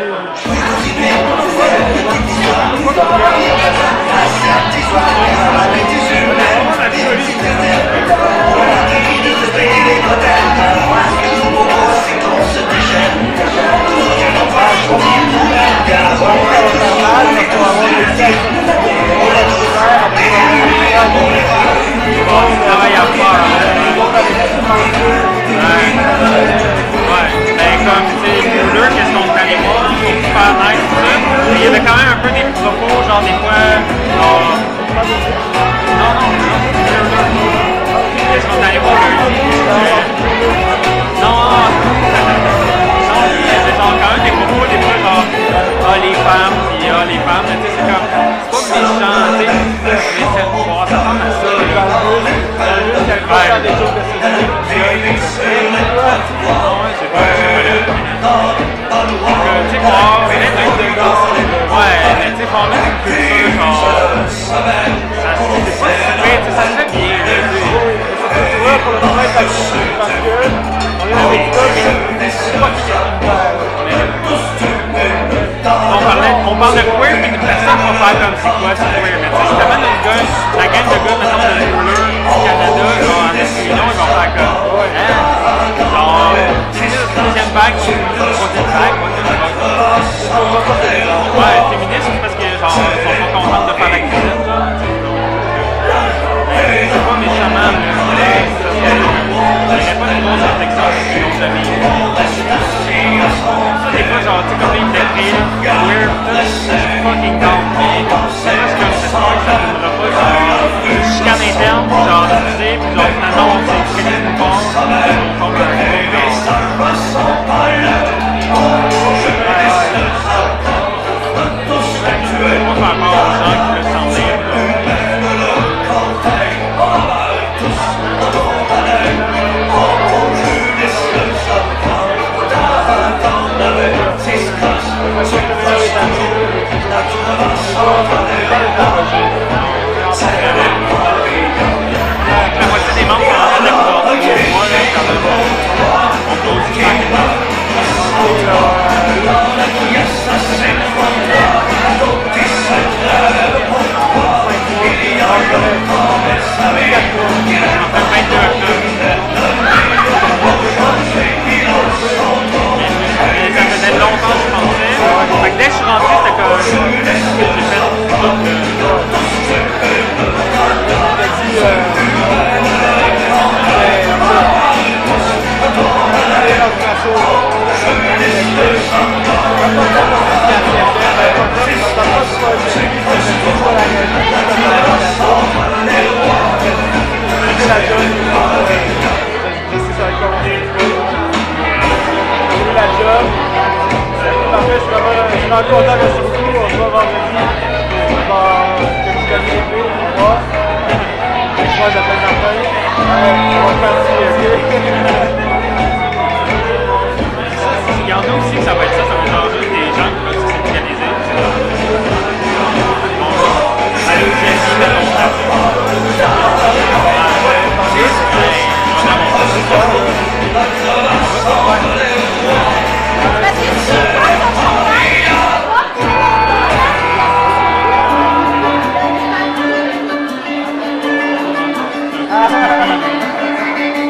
sacrifié parce que on est avec ça, c'est pas qui on parle de queer, puis personne va faire comme c'est quoi c'est queer. Mais tu sais, si t'amènes une gars, la gang de gars, mettons, de roller au Canada, genre en Esquimau, ils vont faire comme, hein? Genre, c'est ça, deuxième vague, troisième vague, ouais, féministe, c'est parce que, genre, ils sont pas contents de faire la cuisine, genre. C'est pas méchamment, là. Il n'y a pas de grosse réflexion sur nos amis. Ça, des fois, genre, tu sais, comme les décrits, weird, je suis fucking down. Mais c'est juste comme cette fois que ça ne durera pas, genre, chicane interne, genre, diffusée, puis genre, finalement, on s'est créé une part, on tombe un gros, faire peur aux gens qui veulent s'en venir. La moitié des membres sont en train de pouvoir moi, là, quand même, on peut aussi faire quelque chose. Ça faisait longtemps que je pensais. Fait que dès que je suis rentré, c'était comme ce que j'ai fait je suis encore content de surtout, on se voit vendredi. Que tu connais les filles, moi. Moi, j'appelle Martin. On va faire Il y en a aussi que ça va être ça va être genre juste des gens qui veulent se syndicaliser. Allô, Jessie, mettons ça.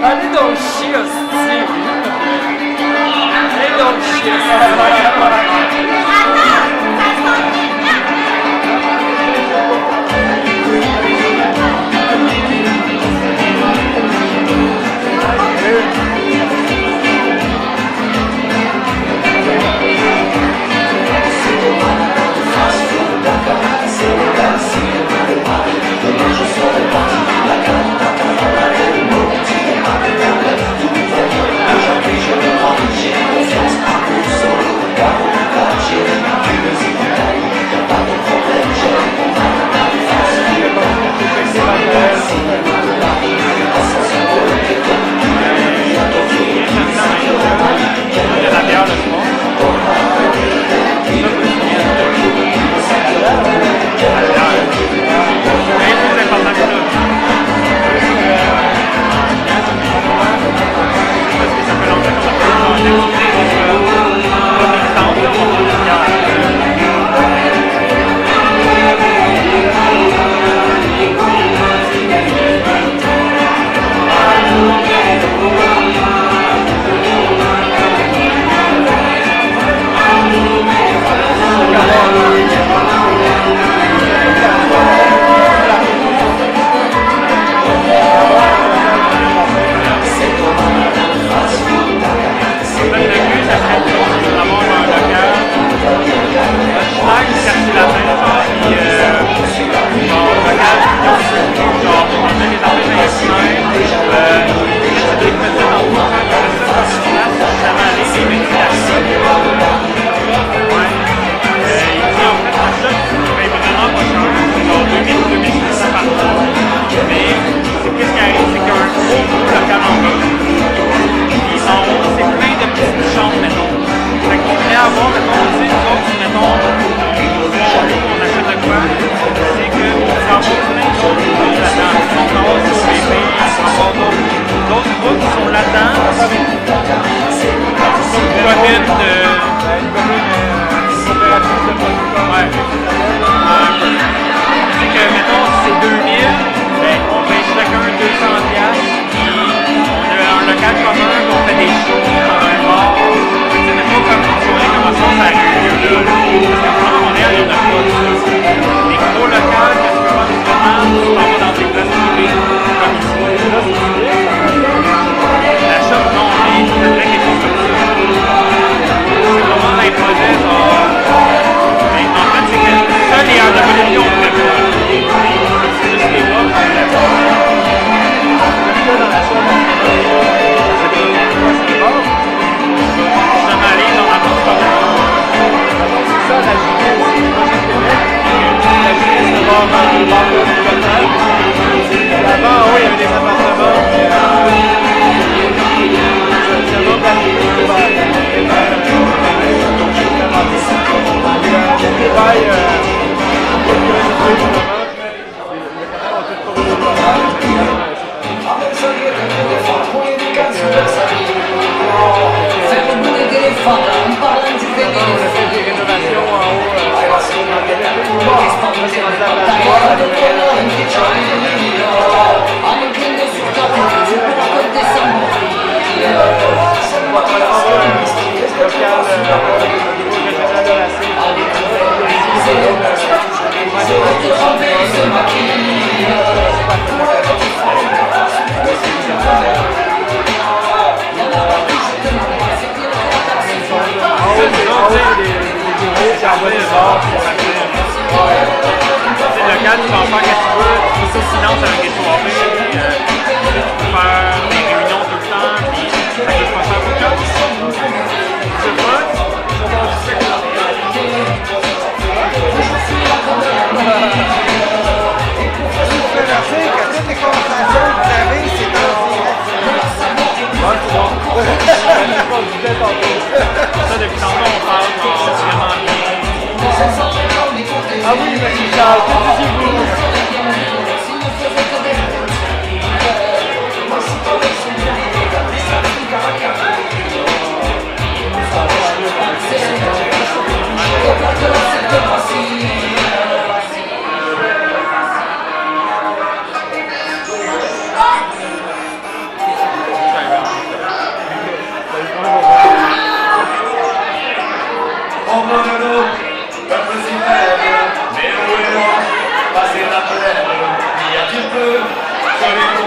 Allez donc chier, hostie! Allez donc chier,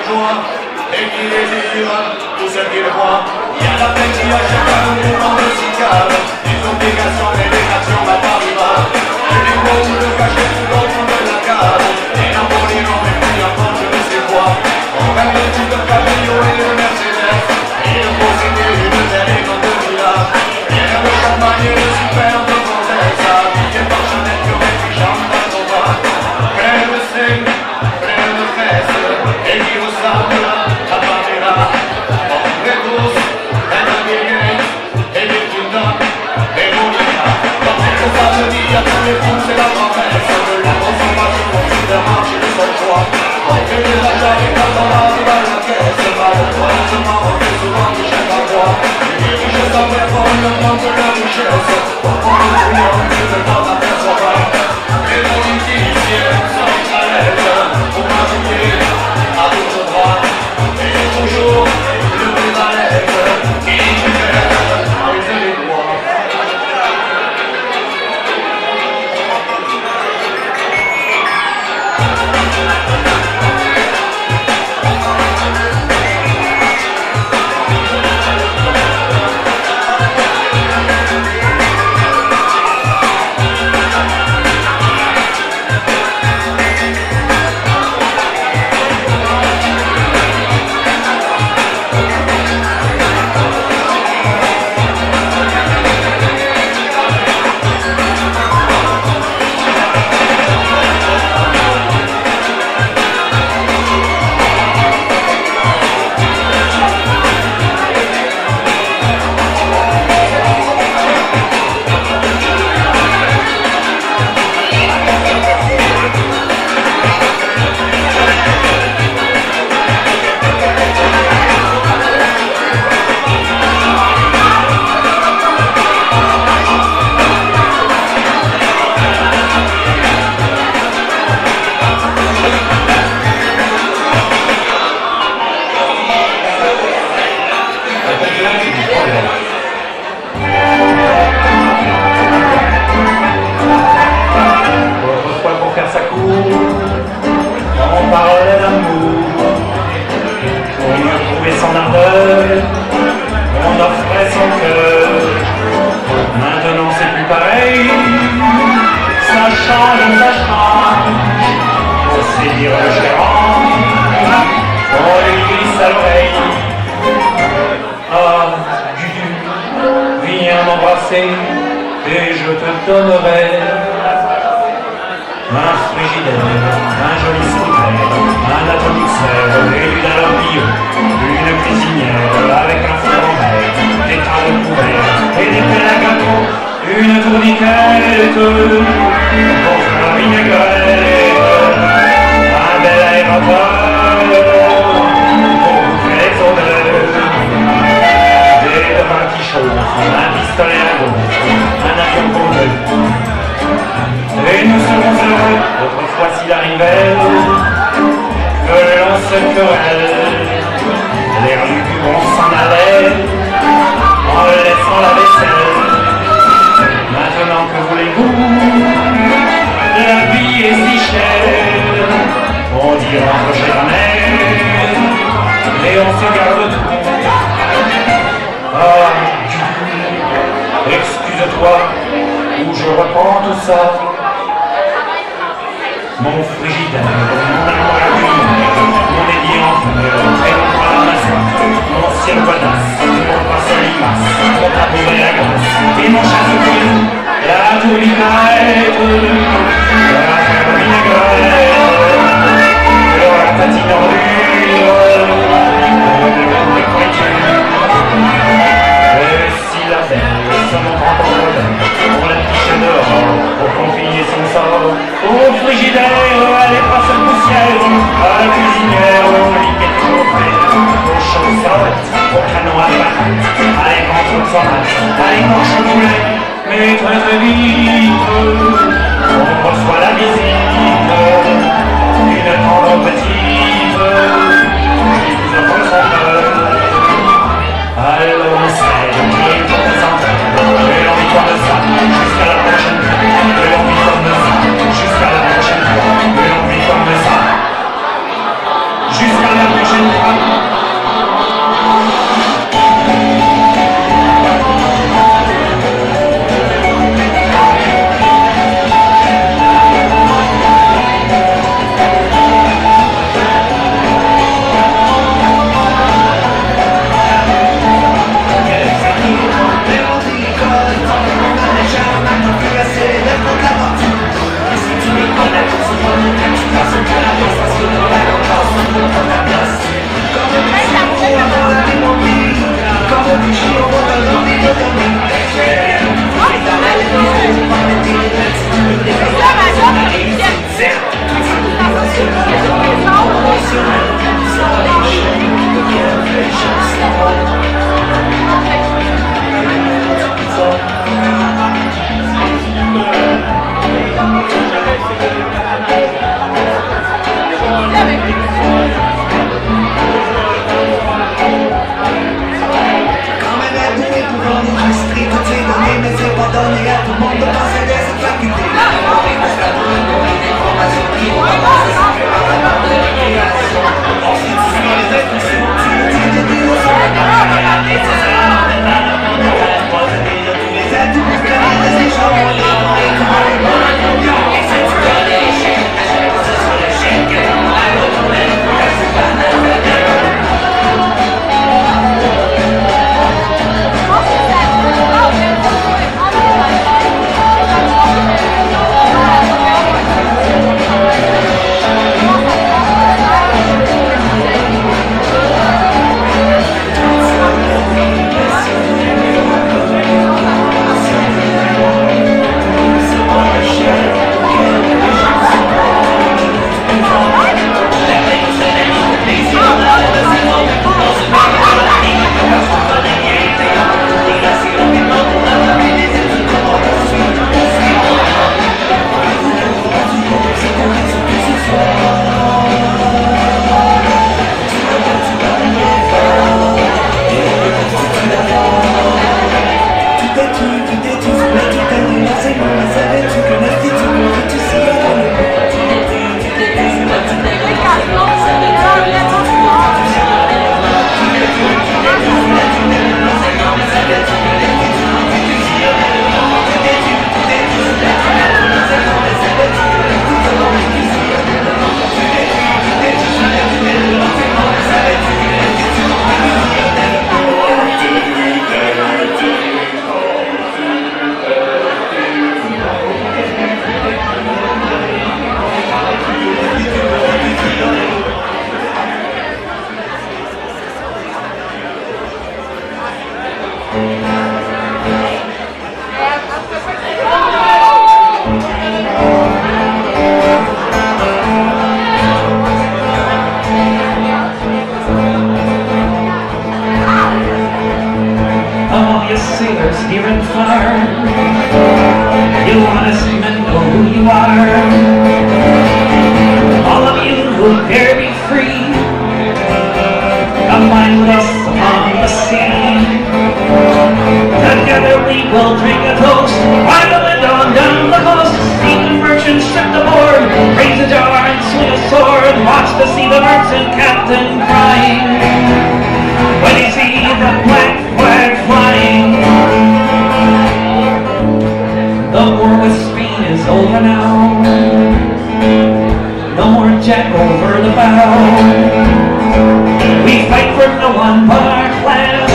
joint et qui désire tout ce qu'il voit. Il y a la peine qui a chacun un mouvement de cigare, des obligations et des actions à Paris-Bas. Et les mots où le cachet tout au fond de la cave, et Napoléon et puis encore je ne sais quoi. On gagne le type de Cabello et le Mercedes, et le procédé de telle et de village. Et le champagne et le superbe gonzesse, habillé par Chanel, qui aurait pu champagne au bas. Plein de seins, plein de fesses, et qui ressemble à Pamela. Entre tous, un américain, et des Tuna, et Monica. Dans cette famille, il y a tous les fous, c'est la promesse de la consommation, de marche et de son choix. On fait des achats et quand on arrive à la caisse, malheureusement, on fait souvent du chèque à bois. Les richesses en répondent le manque de la richesse, pour prendre le client, le temps d'apercevoir. Les politiciens sont à l'aise pour m'habiller à bout de bras. Et toujours le plus à l'aise qui fait briser les doigts. Et je te donnerai un frigidaire, un joli scribert, un atomixaire, et une alorguillon, une cuisinière avec un four en verre, des tas de couverts et des pelles à gâteau, une tourniquette pour faire la vinaigrette, un bel aéroport pour bouffer les odeurs, des devins qui chauffent, un pistolet à gauche, un avion pour deux. Et nous serons heureux, autrefois s'il arrivait que l'on se querelle. L'air lugubre, on s'en allait en laissant la vaisselle. Maintenant que voulez-vous, la vie est si chère. On dit rentre chez la mère et on se garde tout. Ah, excuse-toi, où je reprends tout ça. Mon frigidaire, mon amour à cuisiner, mon édit en fer, et mon bras à masse, mon ciel bonasse, mon poisson limace, mon tabouret à glace, et mon chasse-couille, la tourniquette, la crème vinaigrette, le ratatine en l'huile, le friture. Et si la belle se montre en problème, pour la picher dehors, pour confiner son sort, au frigidaire, à l'épaisse poussière, à la cuisinière, au lit qui est toujours prêt, aux chaussettes, au canon à patates, à l'éventre de tomate, à l'écorche au poulet, mais très très vite, on reçoit la visite, une tendre petite, qui vous offre son cœur. Alors on sait qui est concentré, et l'on vit comme ça, jusqu'à la prochaine fois, et l'on vit comme ça, jusqu'à la prochaine fois, et l'on vit comme ça, jusqu'à la prochaine and far. You honest men know who you are. All of you who dare be free, combine with us upon the sea. Together we will drink a toast, by the window and down the coast. See the merchant stripped aboard, raise a jar and swing a sword. Watch to see the merchant captain crying when he sees the black flag flying. The war with Spain is over now. No more Jack over the bow. We fight for no one but our class.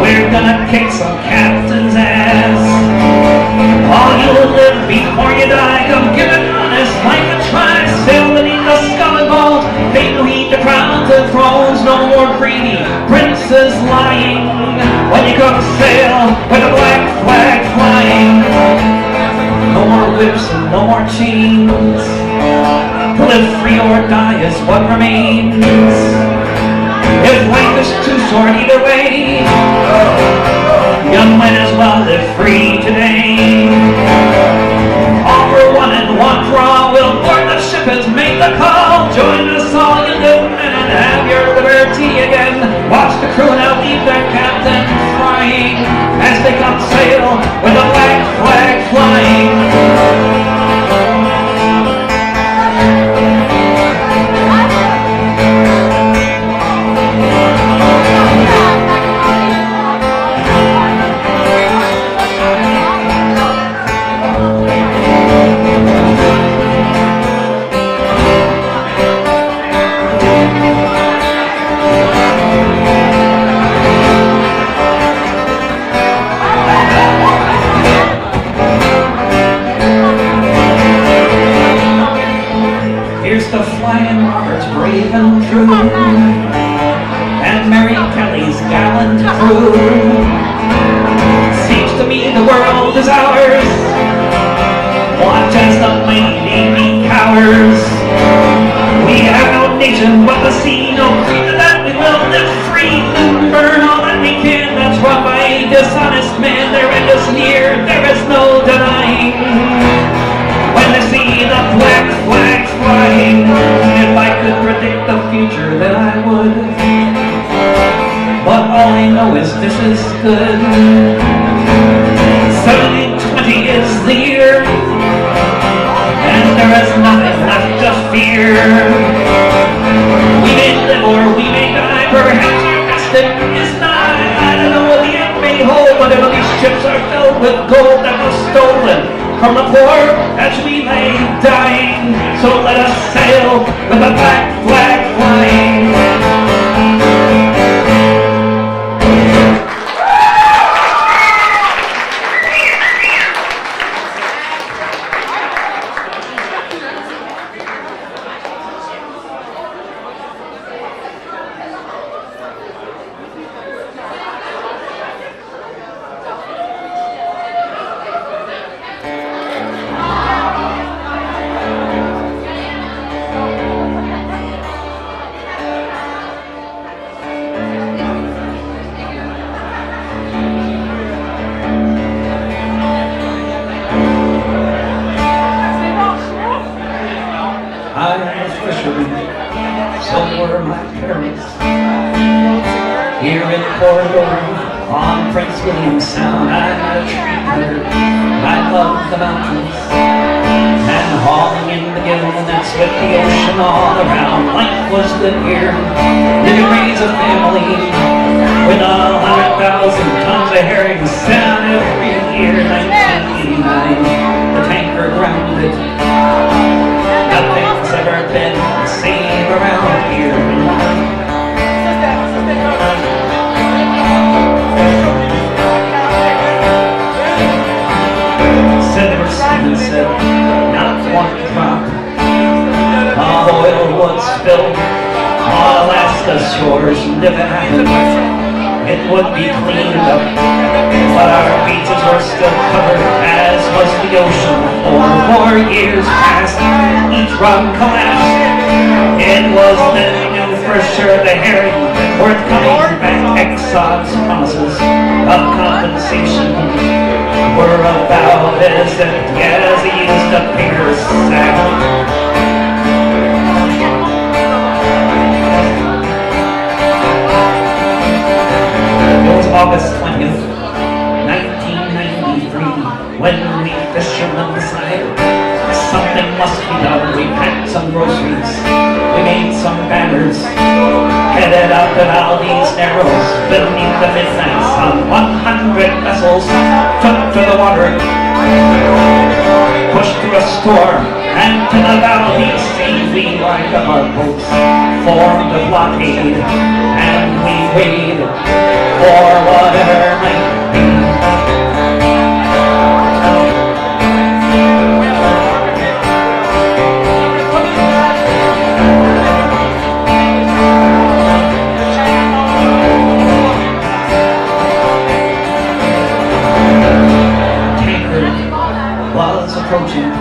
We're gonna kick some captain's ass. All you'll live before you die, come give it honest like a try. Sail beneath the skull and bones, pay no heed to crowns and thrones. No more greedy princes lying when you go to sail with a black flag flying. No more whips and no more chains. To live free or die is what remains. If life is too short either way, young men as well live free today. All for one and one for all, we'll board the ship and make the call. Join us all, you good men, and have your liberty again. Watch the crew now leave their captain flying as they come sail with a black flag flying. Brave and true, and Mary Kelly's gallant crew. Seems to me the world is ours. Watch as the mighty Navy cowers. We have no nation but the sea, no creed that we will live free. Burn all that we can, that's run by dishonest men. Their end is near, there is no denying. When they see the black flag flying, if I could predict the future, then I would. But all I know is this is good. 1720 is the year, and there is nothing left to fear. We may live or we may die, perhaps our destiny is nigh. I don't know what the end may hold, but if these ships are filled with gold that was stolen from the poor as we lay dying, so let us sail with a black flag flying. I'm a fisherman, so were my parents. Here in Corridor, on Prince William Sound, I'm a tree cutter. I love the mountains and hauling in the gill nets with the ocean all around. Life was good here. You could raise a family with 100,000 tons of herrings down every year. 1989, the tanker grounded. Nothing's ever been the same around here. Senator said, not one drop of oil would spill on Alaska's shores. And if it happened, it would be cleaned up. But our beaches were still covered, as was the ocean. For 4 years past, each rock collapsed. It was then new for sure the herring worth coming back. Exxon's promises of compensation were about as empty as he used a paper sack. It was August 20th, 1993, when we fishermen decided something must be done. We packed some groceries, we made some banners, headed out to Valdez Narrows beneath the midnight sun. 100 vessels took to the water, pushed through a storm, and to the Valdez Sea we lined up our boats, formed a blockade, and we waited for whatever might be. Approaching.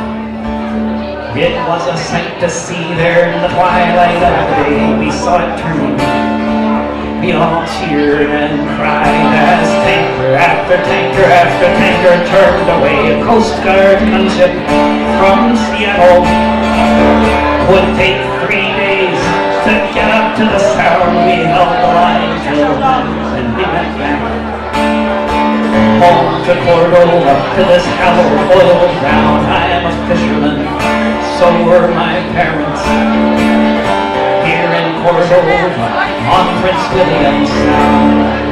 It was a sight to see there in the twilight of the day. We saw it turning. We all cheered and cried as tanker after tanker after tanker turned away. A Coast Guard gunship from Seattle would take 3 days to get up to the sound. We held the line till then and we went back home to Cordova, to this hallowed oil town. I am a fisherman, so were my parents. Here in Cordova, on Prince William Sound.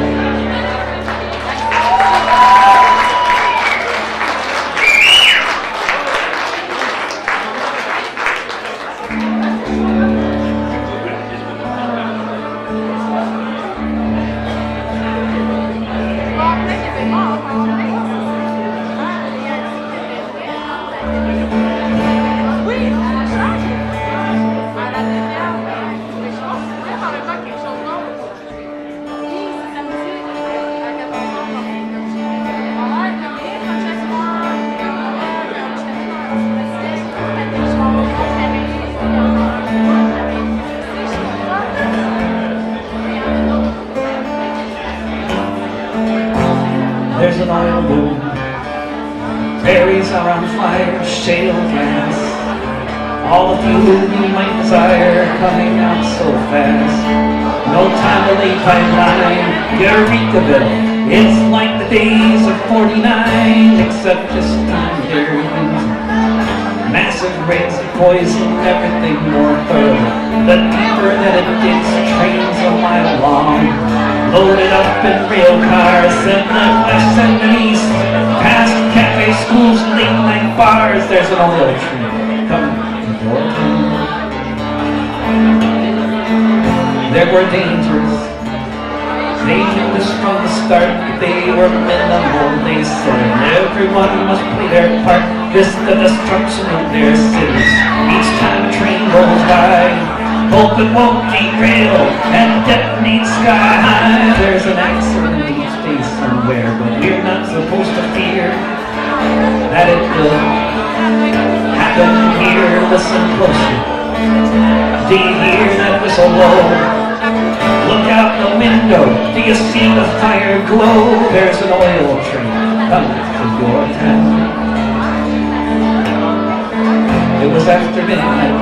There's an oil boom, prairies are on fire, shale gas, all the fuel you might desire coming out so fast. No time to lay pipeline, Eurekaville, it's like the days of '49, except this time there is massive rains of poison, everything more thorough. The deeper that it gets, trains a mile long, loaded up in rail cars in the west and the east, past cafe schools, late night bars. There's an oil train coming to your town. There were dangers, they knew this from the start, but they were minimal. They said everyone must play their part, this the destruction of their cities. Each time a train rolls by, hope it won't derail and detonate sky high. There's an accident each day somewhere, but we're not supposed to fear that it will happen here. Listen closer, do you hear that whistle blow? Look out the window, do you see the fire glow? There's an oil train coming to your town. It was after midnight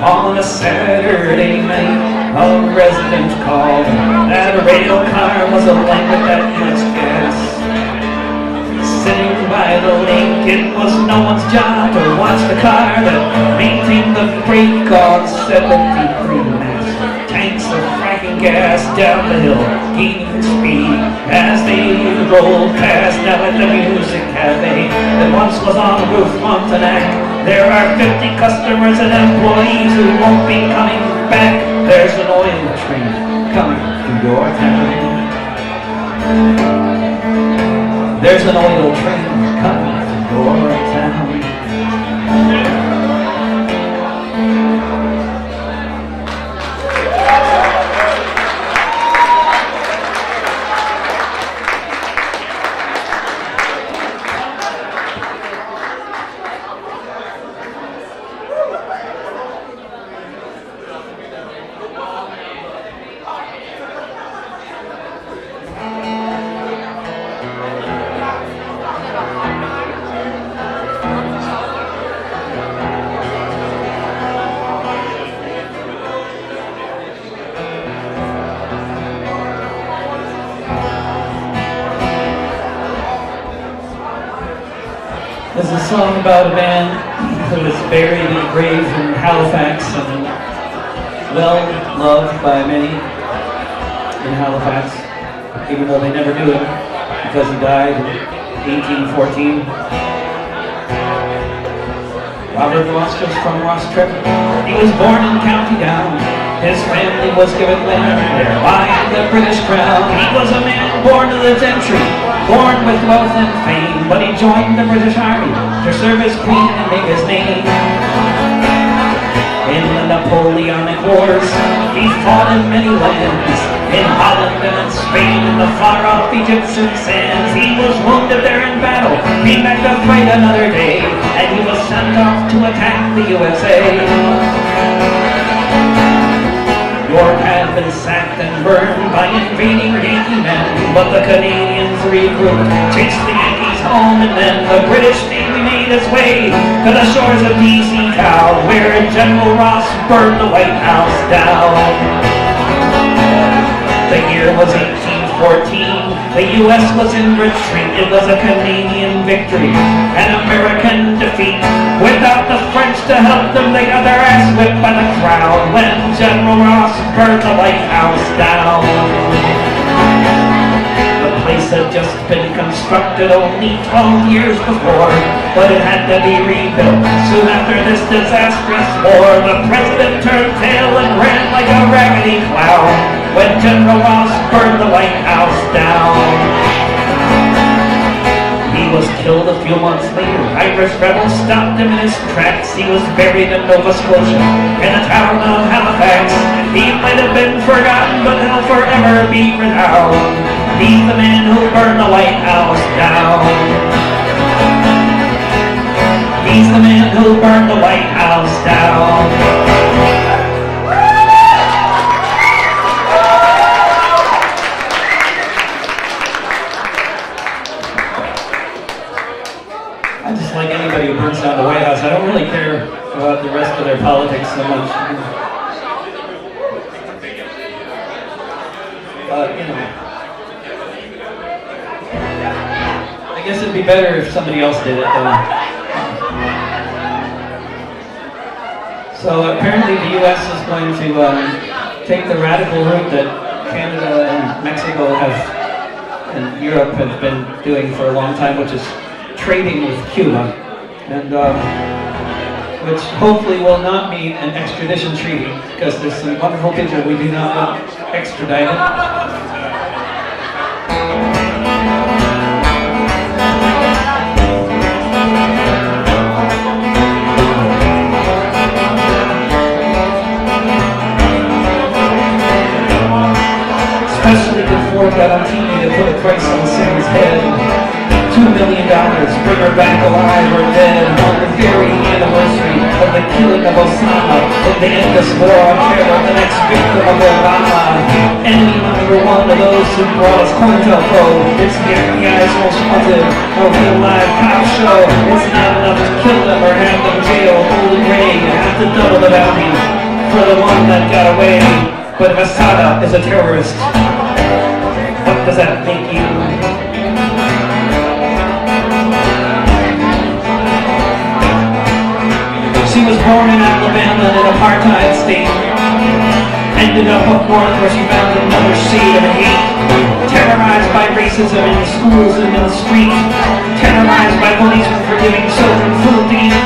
on a Saturday night. A resident called that a rail car was a blank with that much gas. Sitting by the lake, it was no one's job to watch the car that maintained the brake on 73 miles. Tanks of fracking gas down the hill, gaining speed as they rolled past. Now at the music cafe that once was on Roof Montanak, there are 50 customers and employees who won't be coming back. There's an oil train coming to your town. There's an oil train coming to your town. There's a song about a man who was buried in a grave in Halifax and well loved by many in Halifax, even though they never knew him because he died in 1814. Robert Ross was from Ross Trip. He was born in County Down. His family was given land there by the British Crown. He was a man born to the gentry, born with wealth and fame, but he joined the British Army to serve his queen and make his name. In the Napoleonic Wars, he fought in many lands, in Holland and in Spain, in the far-off Egyptian sands. He was wounded there in battle, came back to fight another day, and he was sent off to attack the USA. York had been sacked and burned by invading Yankee men, but the Canadians regrouped, chased the Yankees home, and then the British Navy made its way to the shores of D.C. town, where General Ross burned the White House down. The year was 1814, the U.S. was in retreat. It was a Canadian victory, an American defeat. Without the French to help them, they got their ass whipped by the crowd when General Ross burned the White House down. The place had just been constructed only 12 years before, but it had to be rebuilt soon after this disastrous war. The president turned tail and ran like a raggedy clown when General Ross burned the White House down. He was killed a few months later. Irish rebels stopped him in his tracks. He was buried in Nova Scotia, in the town of Halifax. He might have been forgotten, but he'll forever be renowned. He's the man who burned the White House down. He's the man who burned the White House down. I just like anybody who burns down the White House. I don't really care about the rest of their politics so much. You know, I guess it'd be better if somebody else did it, though. So apparently the U.S. is going to take the radical route that Canada and Mexico and Europe have been doing for a long time, which is trading with Cuba, and which hopefully will not mean an extradition treaty, because there's some wonderful people we do not want extradited. Especially when Ford got on TV to put a price on Sam's head. $2 million, bring her back alive or dead, on the very anniversary of the killing of Osama, in the endless war on terror, the next victim of Obama. Enemy number one of those who brought us COINTELPRO. It's the FBI's most wanted, a real live cop show. It's not enough to kill them or have them jailed. Holy Ray, you have to double the bounty for the one that got away. But if Assad is a terrorist, what does that make you? She was born in Alabama in an apartheid state. Ended up north where she found another shade of hate. Terrorized by racism in the schools and in the streets. Terrorized by policemen for giving children food to eat.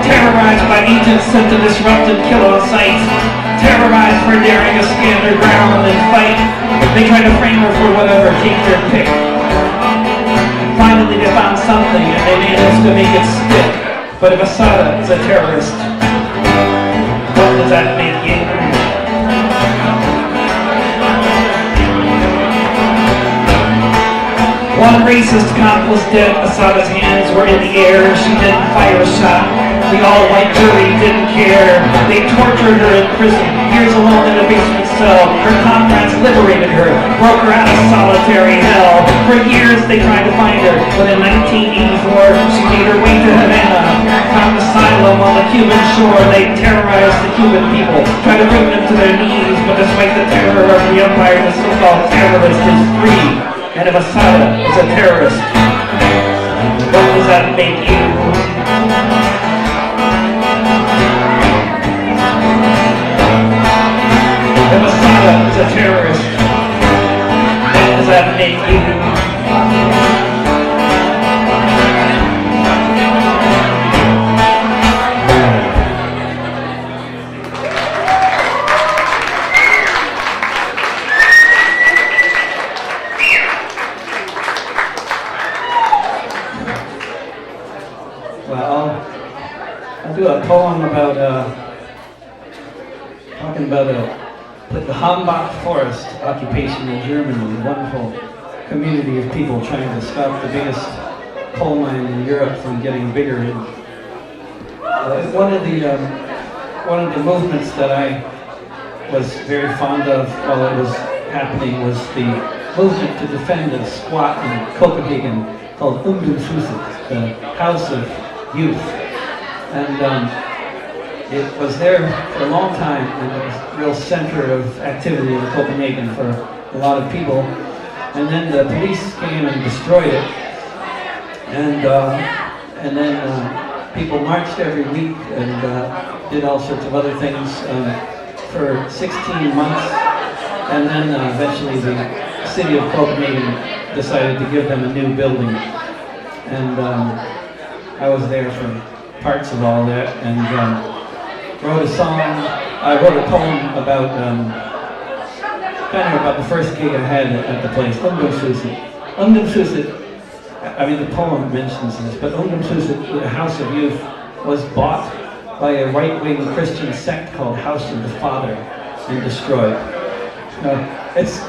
Terrorized by agents sent to disrupt and kill on sight. Terrorized for daring to stand her ground and fight. They tried to frame her for whatever, take their pick. Finally they found something and they managed to make it stick. But if Assad is a terrorist, what does that make you? One racist cop was dead, Assad's hands were in the air. She didn't fire a shot. The all-white jury didn't care. They tortured her in prison, years alone in a basement cell. Her comrades liberated her, broke her out of solitary hell. For years they tried to find her, but in 1984 she made her way to Havana, found asylum on the Cuban shore. They terrorized the Cuban people, tried to bring them to their knees, but despite the terror of the empire, the so-called terrorist is free. And if Assad is a terrorist, what does that make you? The Messiah is a terrorist. Does that make you? Well, I'll do a poem about talking about the Hambach forest occupation in Germany, a wonderful community of people trying to stop the biggest coal mine in Europe from getting bigger. And, one of the movements that I was very fond of while it was happening was the movement to defend a squat in Copenhagen called Ungdomshuset, the House of Youth. And it was there for a long time, and it was a real center of activity in Copenhagen for a lot of people. And then the police came and destroyed it. And then people marched every week and did all sorts of other things for 16 months. And then eventually the city of Copenhagen decided to give them a new building. And I was there for parts of all that, and wrote a song. I wrote a poem about kind of about the first gig I had at the place, Ungdomshuset. Ungdomshuset, I mean the poem mentions this, but Ungdomshuset, the House of Youth, was bought by a right-wing Christian sect called House of the Father and destroyed. It's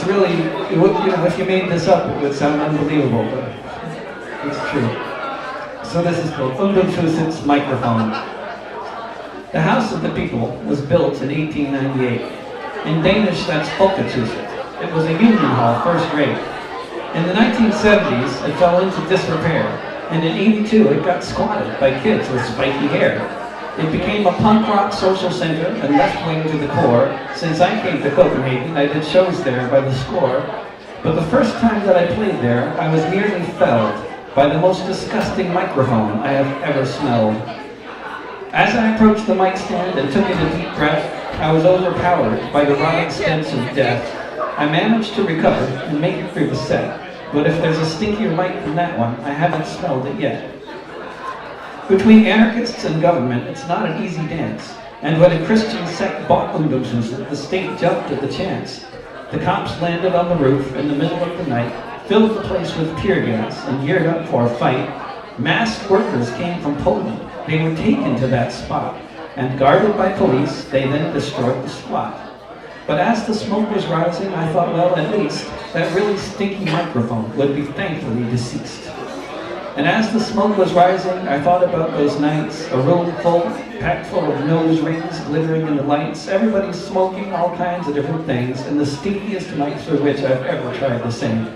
really, if you made this up, it would sound unbelievable, but it's true. So this is called Ungdomshuset's Microphone. The House of the People was built in 1898. In Danish, that's Folkethuset. It was a union hall, first rate. In the 1970s, it fell into disrepair, and in 82, it got squatted by kids with spiky hair. It became a punk rock social center and left-wing to the core. Since I came to Copenhagen, I did shows there by the score. But the first time that I played there, I was nearly felled by the most disgusting microphone I have ever smelled. As I approached the mic stand and took in a deep breath, I was overpowered by the rotting stench of death. I managed to recover and make it through the set, but if there's a stinkier mic than that one, I haven't smelled it yet. Between anarchists and government, it's not an easy dance. And when a Christian sect bought Ungdomshuset, the state jumped at the chance. The cops landed on the roof in the middle of the night, filled the place with tear gas, and geared up for a fight. Masked workers came from Poland. They were taken to that spot, and guarded by police, they then destroyed the squat. But as the smoke was rising, I thought, well, at least that really stinky microphone would be thankfully deceased. And as the smoke was rising, I thought about those nights, a room packed full of nose rings glittering in the lights, everybody smoking all kinds of different things, and the stinkiest mics for which I've ever tried to sing.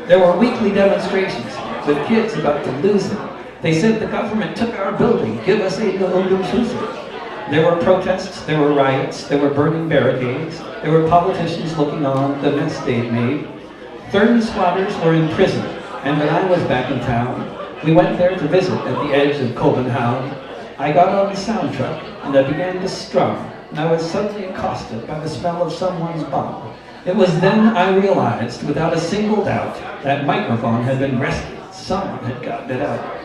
There were weekly demonstrations with kids about to lose it. They said the government took our building, give us a Ungdomshuset. There were protests, there were riots, there were burning barricades, there were politicians looking on the mess they'd made. 30 squatters were in prison, and when I was back in town, we went there to visit at the edge of Copenhagen. I got on the sound truck, and I began to strum, and I was suddenly accosted by the smell of someone's bomb. It was then I realized, without a single doubt, that microphone had been rescued. Someone had gotten it out.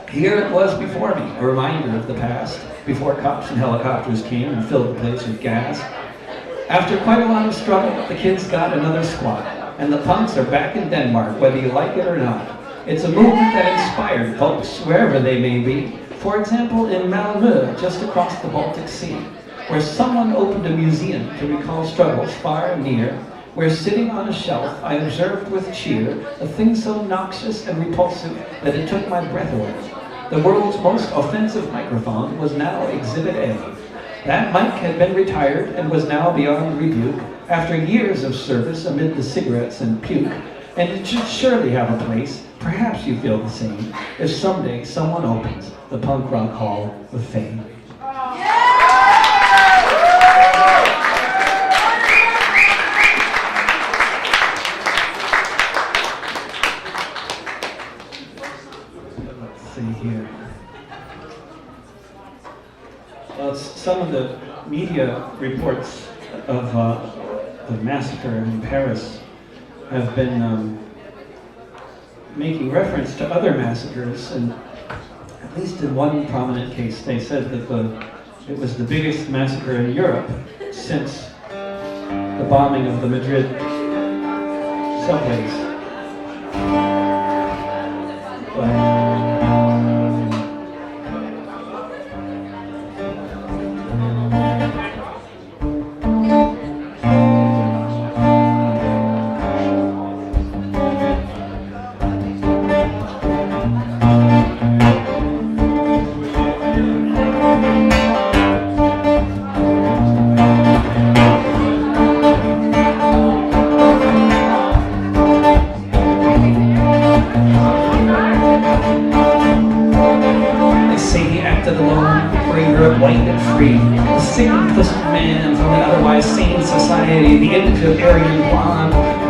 Here it was before me, a reminder of the past, before cops and helicopters came and filled the place with gas. After quite a lot of struggle, the kids got another squat, and the punks are back in Denmark, whether you like it or not. It's a movement that inspired folks, wherever they may be. For example, in Malmö, just across the Baltic Sea, where someone opened a museum to recall struggles far and near, where sitting on a shelf I observed with cheer a thing so noxious and repulsive that it took my breath away. The world's most offensive microphone was now Exhibit A. That mic had been retired and was now beyond rebuke after years of service amid the cigarettes and puke, and it should surely have a place, perhaps you feel the same, if someday someone opens the Punk Rock Hall of Fame. Let's see here. some of the media reports of the massacre in Paris have been making reference to other massacres, and at least in one prominent case, they said that it was the biggest massacre in Europe since the bombing of the Madrid subways.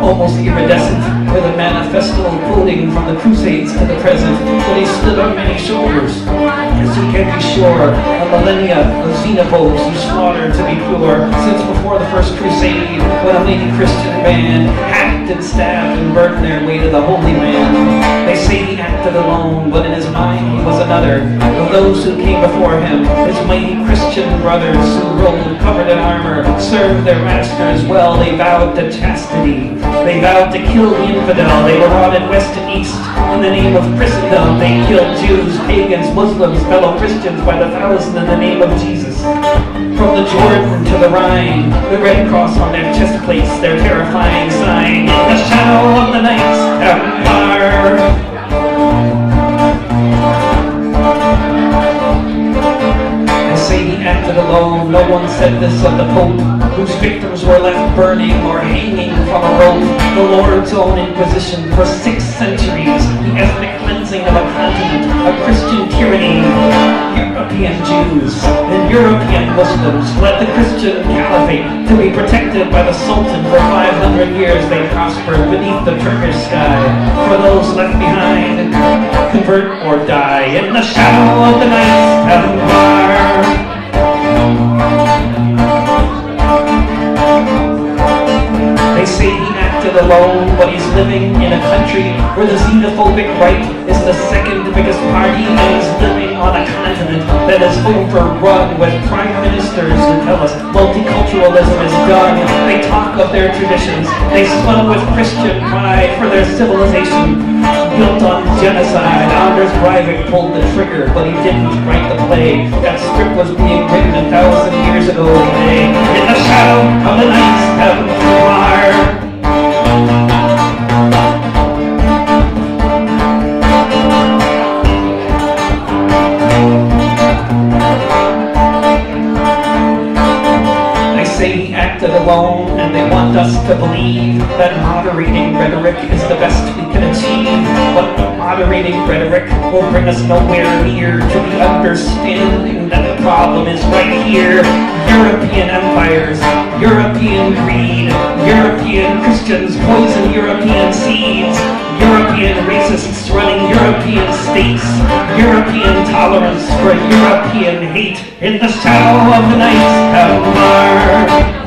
Almost iridescent, with a manifesto quoting from the Crusades to the present, but he stood on many shoulders. As you can be sure, a millennia of xenophobes who slaughtered to be pure, since before the first crusade, when a lady Christian band hacked and stabbed and burned their way to the Holy Man. They say he acted alone, but in his mind he was another of those who came before him, his mighty Christian brothers who rode covered in armor, served their masters well. They vowed to chastity. They vowed to kill the infidel. They were rotted west and east in the name of Christendom. They killed Jews, pagans, Muslims, fellow Christians by the thousand in the name of Jesus. From the Jordan to the Rhine, the Red Cross on their chest plates, their terrifying sign. In the shadow of the night's empire. He acted alone. No one said this of the Pope, whose victims were left burning or hanging from a rope. The Lord's own Inquisition for 6 centuries, the ethnic cleansing of a continent, a Christian tyranny. European Jews and European Muslims led the Christian caliphate to be protected by the Sultan for 500 years. They prospered beneath the Turkish sky. For those left behind, convert or die in the shadow of the night's empire. They say he acted alone, but he's living in a country where the xenophobic right is the second biggest party, and he's living on a continent that is overrun with prime ministers who tell us multiculturalism is done. They talk of their traditions. They swell with Christian pride for their civilization built on genocide. Anders Breivik pulled the trigger, but he didn't write the play. That script was being written 1,000 years ago today. In the shadow of the night's empire. Alone, and they want us to believe that moderating rhetoric is the best we can achieve. But moderating rhetoric will bring us nowhere near to the understanding that the problem is right here. European empires, European greed, European Christians poison European seeds, European racists running European states, European tolerance for European hate in the shadow of the night's empire.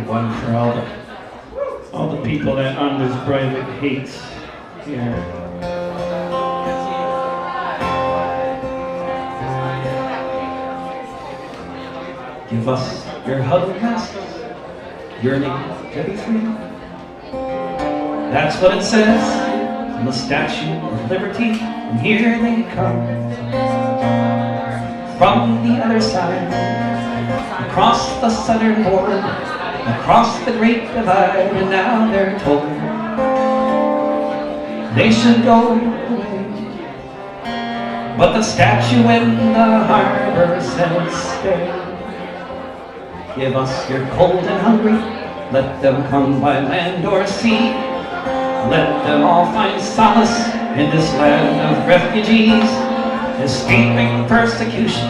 One for all the people that Anders Breivik hates here. Give us your huddled masses, yearning to be free. That's what it says on the Statue of Liberty, and here they come from the other side, across the southern border, across the great divide, and now they're told they should go away. But the statue in the harbor says stay. Give us your cold and hungry, let them come by land or sea. Let them all find solace in this land of refugees, escaping persecution,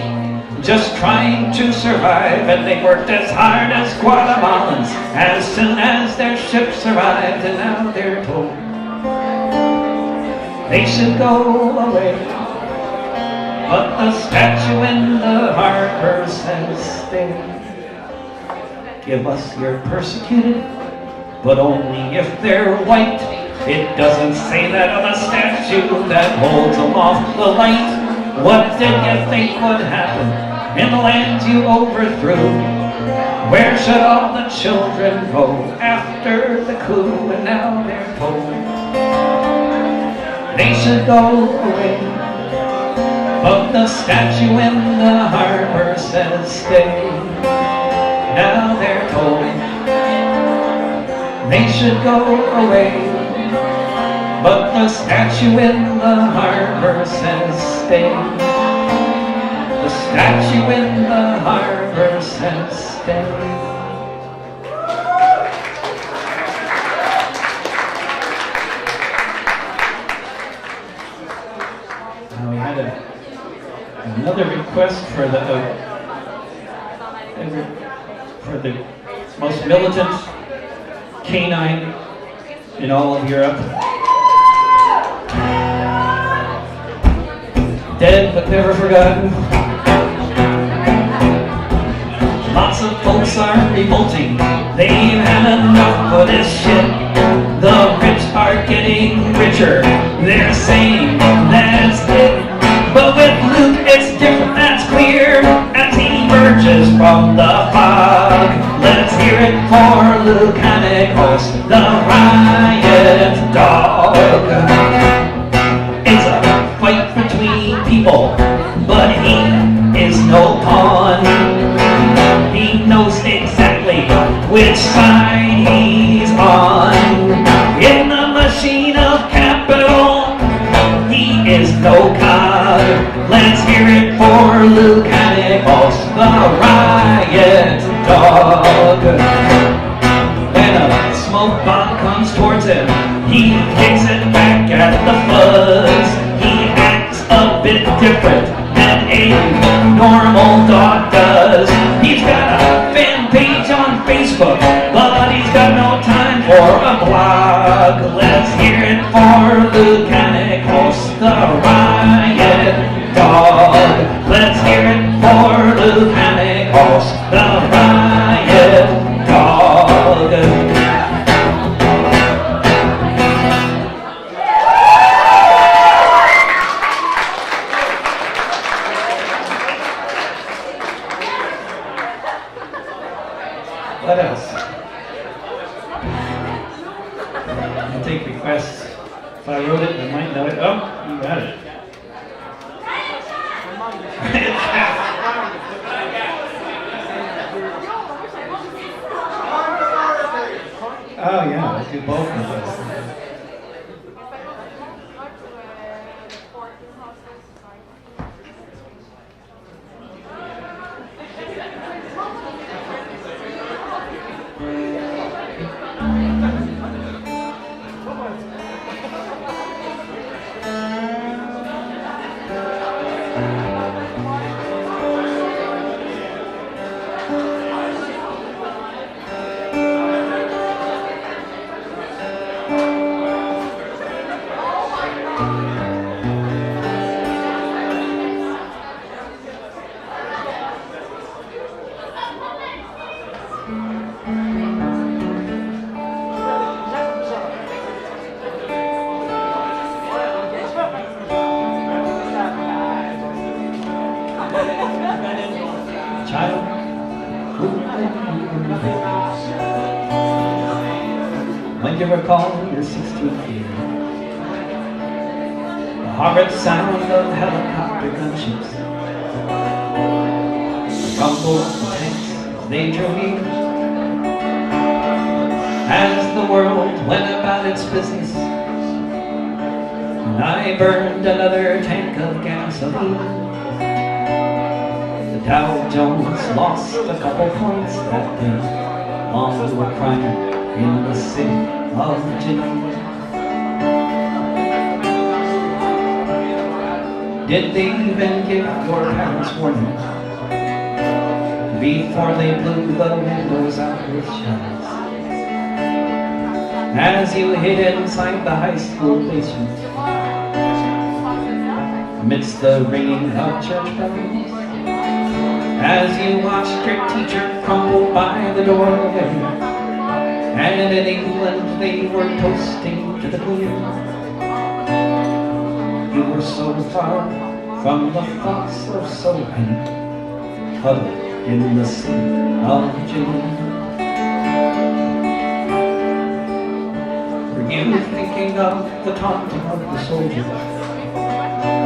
just trying to survive, and they worked as hard as Guatemalans as soon as their ships arrived, and now they're told they should go away. But the statue in the harbor says stay. Give us your persecuted, but only if they're white. It doesn't say that on the statue that holds aloft the light. What did you think would happen in the land you overthrew? Where should all the children go after the coup? And now they're told they should go away. But the statue in the harbor says stay. Now they're told they should go away. But the statue in the harbor says stay. The statue in the harbor says stay. Now we had another request for the most militant canine in all of Europe. Dead but never forgotten. Lots of folks are revolting. They've had enough of this shit. The rich are getting richer. They're saying that's it. But with Luke it's different, that's clear. As he emerges from the fog, let's hear it for Luke Hannickos, the riot dog. It's a fight between people, but he is no pawn. He knows exactly which side he's on. In the machine of capital, he is no cog. Let's hear it for Luke Hannickos, the riot dog. When a smoke bomb comes towards him, he kicks it back at the fuzz. He acts a bit different than a normal dog does. He's got a fan page on Facebook, but he's got no time for a blog. Let's hear it for Luke Hannickos, the riot dog. Let's hear it for Luke Hannickos, the riot dog. What else? I'll take requests. If I wrote it, I might know it. Oh, you got it. Oh yeah, I do both of those. When you recall your 16th year, the horrid sound of helicopter gunships, the rumble of the tanks as they drew near, as the world went about its business, and I burned another tank of gasoline. The Dow Jones lost a couple points that day, along with a crime in the city of Geneva. Did they even give your parents warning before they blew the windows out with shells? As you hid inside the high school basement, amidst the ringing of church bells, as you watched your teacher crumble by the doorway, and in England they were toasting to the Queen. You were so far from the thoughts of Sullivan, huddled in the sleep of June. Were you thinking of the taunting of the soldiers,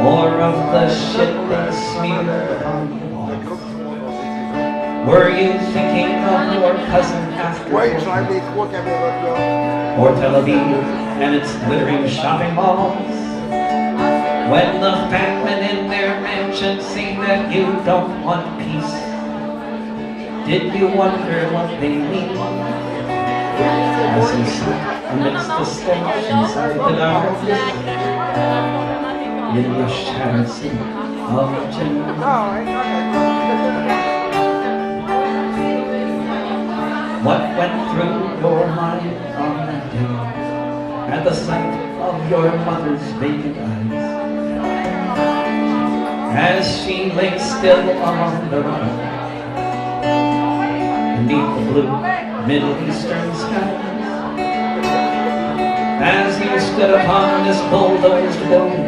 or of the shit they smeared upon the walls? Were you thinking of your cousin after or Tel Aviv and its glittering shopping malls? When the fat men in their mansions say that you don't want peace, did you wonder what they mean? As you sat amidst the stench inside the darkness, in the shattered city of Geneva. What went through your mind on that day at the sight of your mother's vacant eyes, as she lay still on the rug beneath the blue Middle Eastern skies? As you stood upon this bulldozed building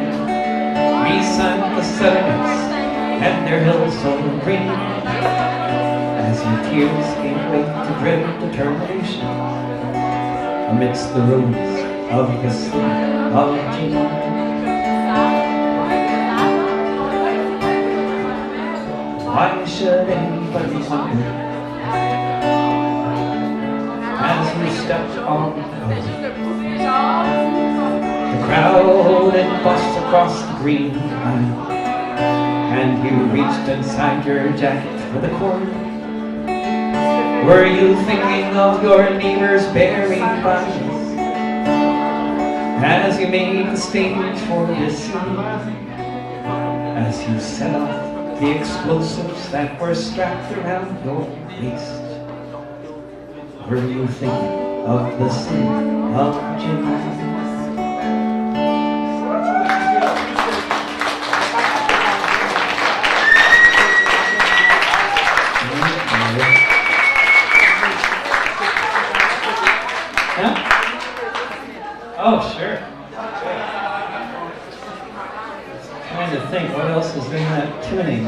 beside the settlements and their hills so green, as your tears gave way to dread determination amidst the ruins of the city of Geneva. Why should anybody wonder as you stepped on the crowded bus across the green aisle, and you reached inside your jacket for the cord? Were you thinking of your neighbor's buried bodies as you made the stage for this scene? As you set off the explosives that were strapped around your waist, were you thinking of the city of Geneva? Oh, sure. Trying to think what else is in that tuning. I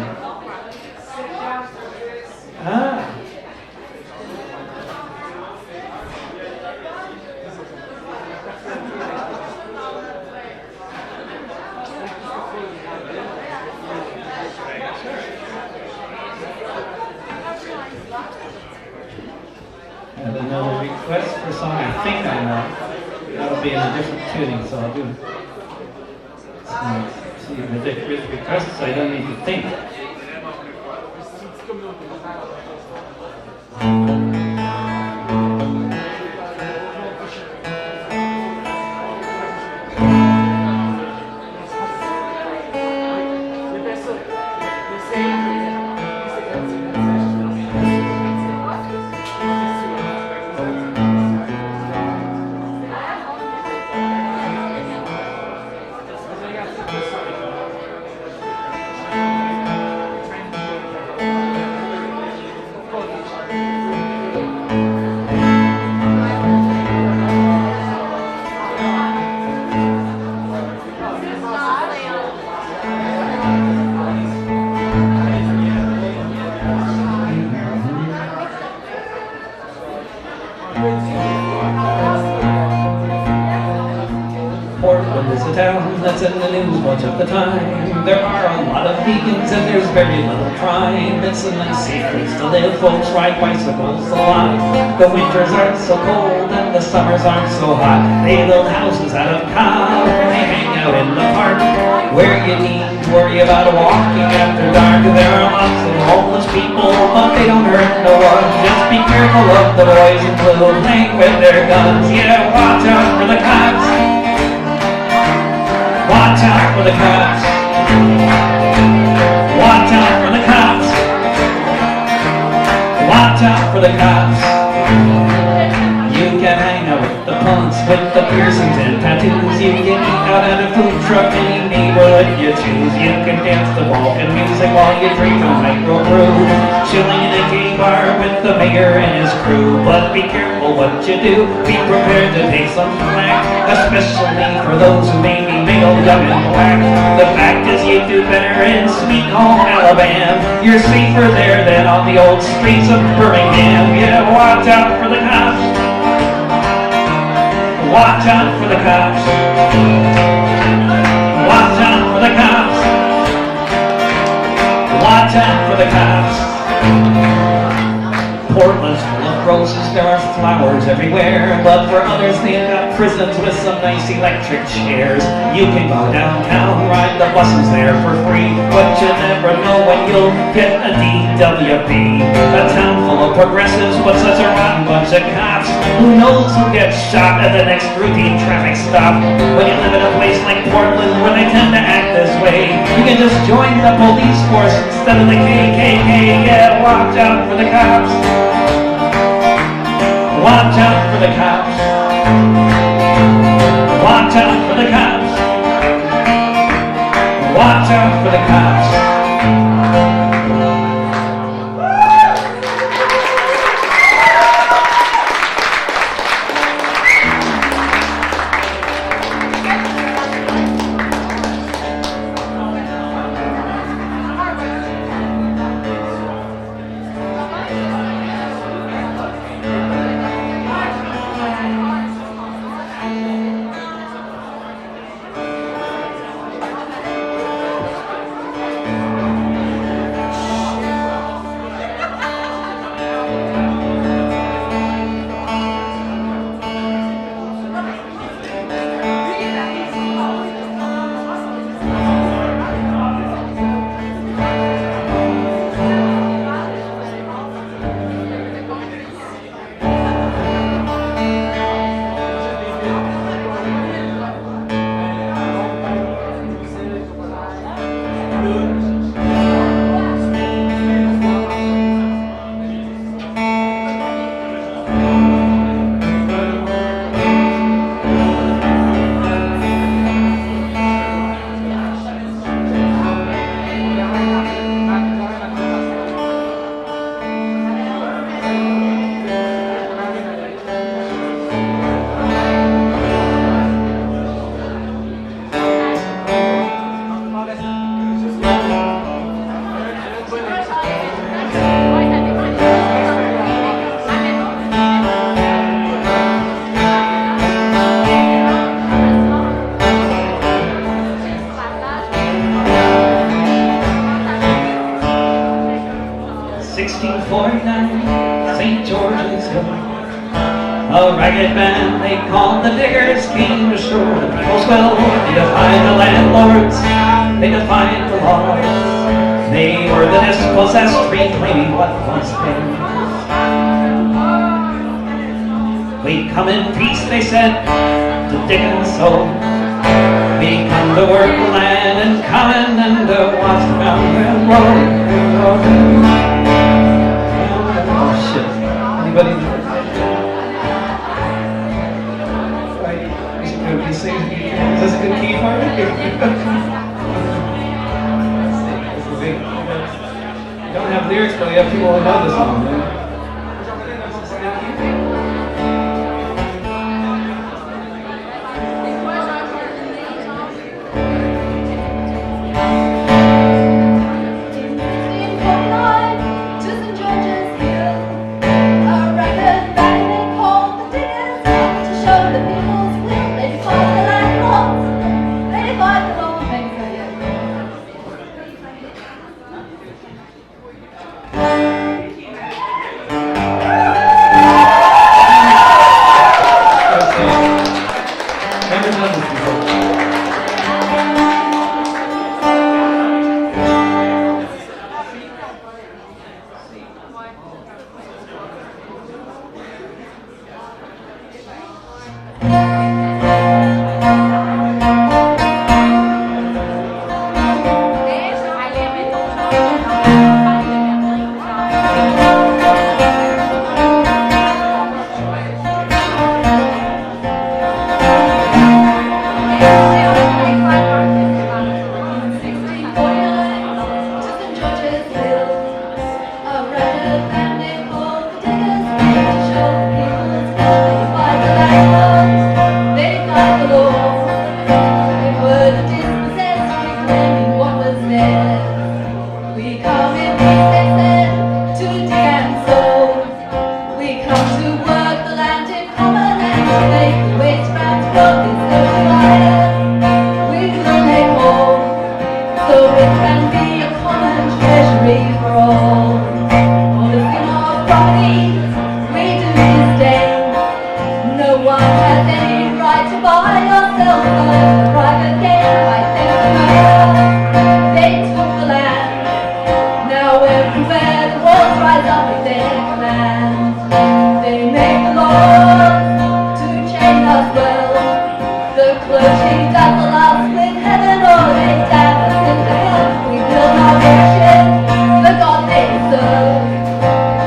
have another request for a song I think I know. That'll be in a different tuning, so I'll do it. See, with requests, I don't need to think. Portland is a town that's in the news much of the time. There are a lot of vegans and there's very little crime. It's a nice safe place to live, folks ride bicycles a lot. The winters aren't so cold and the summers aren't so hot. They build houses out of cow, they hang out in the park, where you need to worry about walking after dark. There are lots of homeless people, but they don't hurt no one. Just be careful of the boys in blue playing with their guns. Yeah, watch out for the cops. Watch out for the cops. watch out for the cops. You can hang out with the punks, with the piercings and tattoos. You can eat out at a food truck, any neighborhood you choose. You can dance to Balkan music while you drink a microbrew. Chilling in a gay bar with the mayor and his crew. But be careful what you do, be prepared to take some flack, especially for those who may be male, young and black. The fact is you do better in sweet home Alabama. You're safer there than on the old streets of Birmingham. Yeah, watch out for the cops. Watch out for the cops. Watch out for the cops. Watch out for the cops. Portland's full of roses, there are flowers everywhere. But for others they've got prisons with some nice electric chairs. You can go downtown, ride the buses there for free. But you never know when you'll get a DWB. A town full of progressives, but such a rotten bunch of cops. Who knows who gets shot at the next routine traffic stop? When you live in a place like Portland where they tend to act this way, you can just join the police force instead of the KKK. Yeah, watch out for the cops. Watch out for the cops. Watch out for the cops. Watch out for the cops. St. George's Hill. A ragged band they called the Diggers came to shore the people's will. They defied the landlords, they defied the law. They were the dispossessed, reclaiming what was theirs. We come in peace, they said, to dig and sow. We come to work the land and common and to watch the mountain roll. Oh shit. Anybody? Right. Is this a good key for it? You don't have lyrics, but you have people who know the song, man.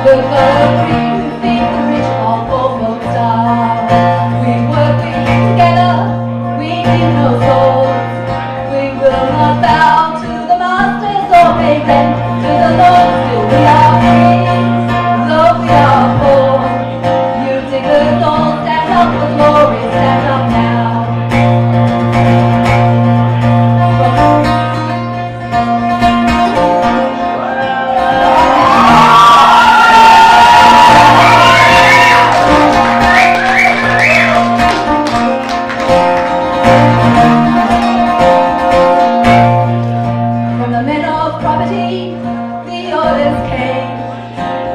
Look at the free who feed the rich, all poor folks starve. We work, we live together, we need no swords. We will not bow to the masters or pay rent to the Lord. Still we are free, though we are poor. You take the soul, stand up for glory, stand up now. From the men of property, the orders came.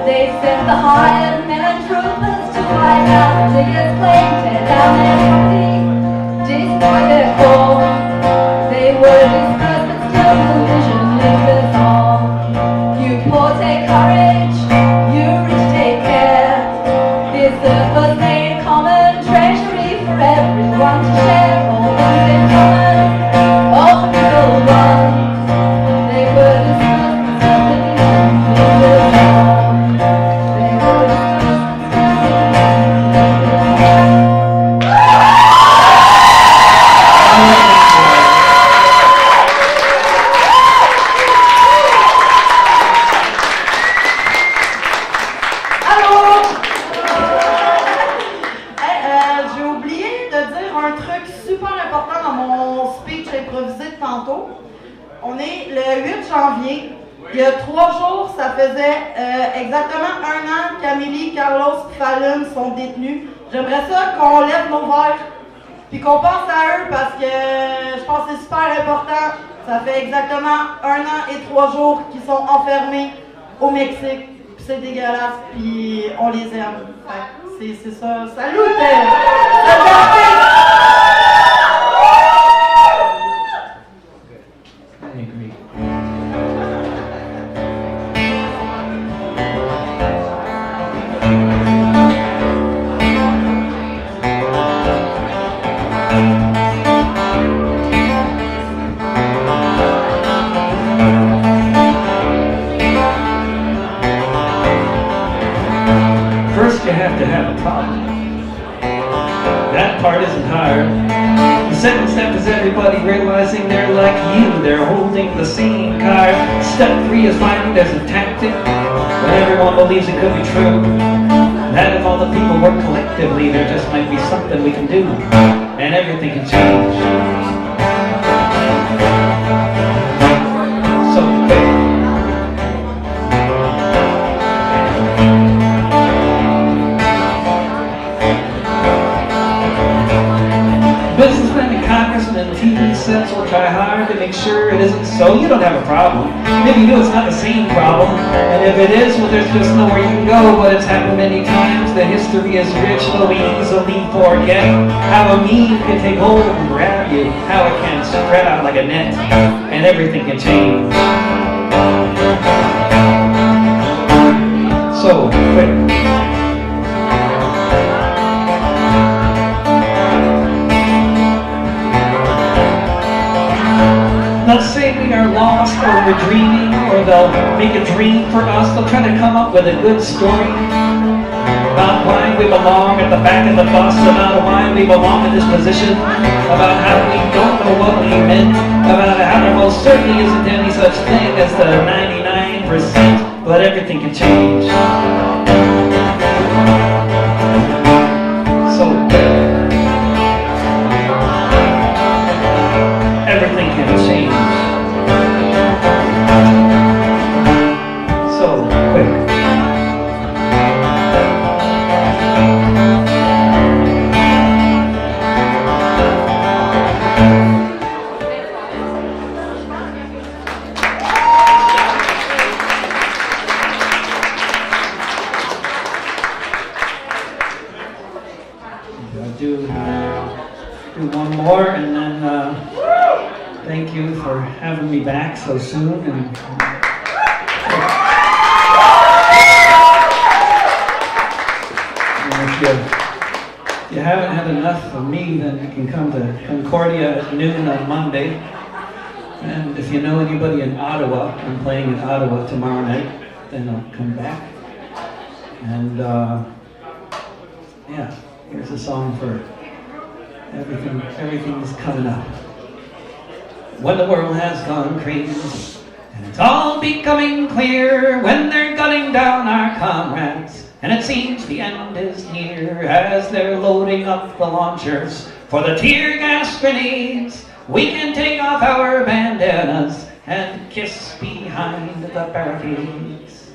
They sent the hired men and troopers to wipe out the diggers' claim, tear down their property, destroy their corn. They were dispersed, but still the vision lingers on. You poor take courage, you rich take care. This earth was made a common treasury for everyone to share. All things in common, all people one. They were dispersed, but still the vision lingers on. They were dispersed, but still the vision lingers on. J'ai oublié de dire un truc super important dans mon speech improvisé de tantôt. On est le 8 janvier. Il y a 3 jours, ça faisait exactement 1 an qu'Amélie, Carlos et Fallon sont détenus. J'aimerais ça qu'on lève nos verres puis qu'on pense à eux parce que je pense que c'est super important. Ça fait exactement 1 an et 3 jours qu'ils sont enfermés au Mexique. Puis c'est dégueulasse, puis on les aime. Fait que c'est ça. Salut! I agree. First, you have to have a problem. That part isn't hard. The second step is everybody realizing they're like you. They're holding the same card. Step 3 is finding there's a tactic when everyone believes it could be true. That if all the people work collectively, there just might be something we can do. And everything can change. So quick. Businessmen and congressmen and TV sets will try hard to make sure it isn't so. You don't have a problem. If you do, it's not the same problem. And if it is, well, there's just nowhere you can go. But it's happened many times. The history is rich, though we easily forget how a meme can take hold and grab you, how it can spread out like a net, and everything can change. So quick. They'll say we are lost or we're dreaming, or they'll make a dream for us. They'll try to come up with a good story about why we belong at the back of the bus, about why we belong in this position, about how we don't know what we meant, about how there most certainly isn't any such thing as the 99%, but everything can change. So everything can change. So quick. I'll do one more, and then thank you for having me back so soon. And if you haven't had enough of me, then you can come to Concordia at noon on Monday. And if you know anybody in Ottawa, I'm playing in Ottawa tomorrow night, then I'll come back. And yeah, here's a song for everything's coming up. When the world has gone crazy, and it's all becoming clear, when they're gunning down our comrades, and it seems the end is near, as they're loading up the launchers for the tear gas grenades, we can take off our bandanas and kiss behind the barricades.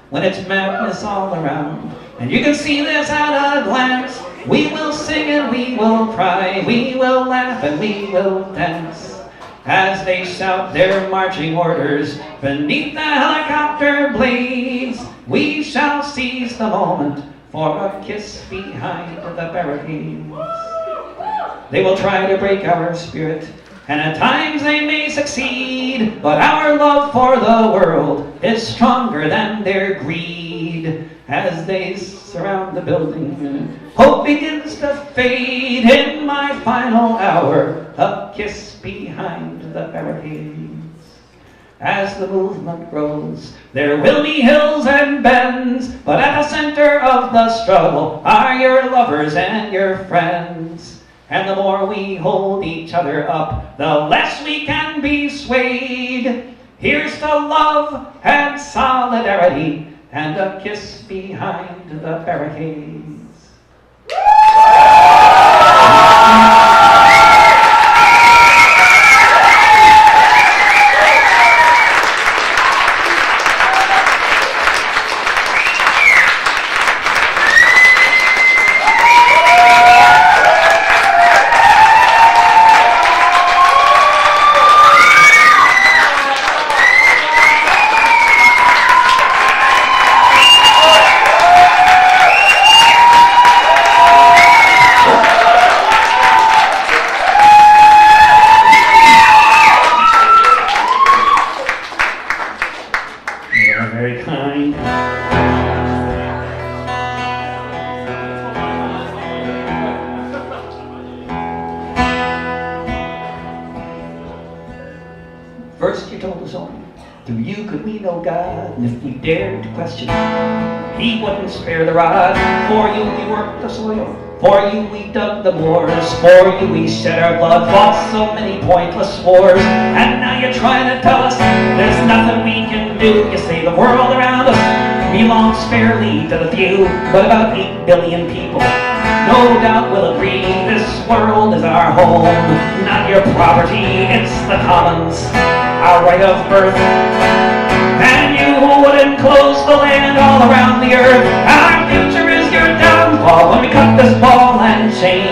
When it's madness all around, and you can see this at a glance, we will sing and we will cry, we will laugh and we will dance, as they shout their marching orders beneath the helicopter blades. We shall seize the moment for a kiss behind the barricades. They will try to break our spirit, and at times they may succeed, but our love for the world is stronger than their greed. As they surround the building, hope begins to fade. In my final hour, a kiss behind the barricades. As the movement grows, there will be hills and bends, but at the center of the struggle are your lovers and your friends. And the more we hold each other up, the less we can be swayed. Here's to love and solidarity, and a kiss behind the barricades. First you told us only, through you could we know God, and if we dared to question Him, He wouldn't spare the rod. For you we worked the soil, for you we dug the moors, for you we shed our blood, fought so many pointless wars. And now you're trying to tell us there's nothing we can do. You say the world around us belongs fairly to the few, but about 8 billion people no doubt will agree this world is our home, not your property, it's the commons, our right of birth. And you would enclose the land all around the earth. Our future is your downfall when we cut this ball and chain.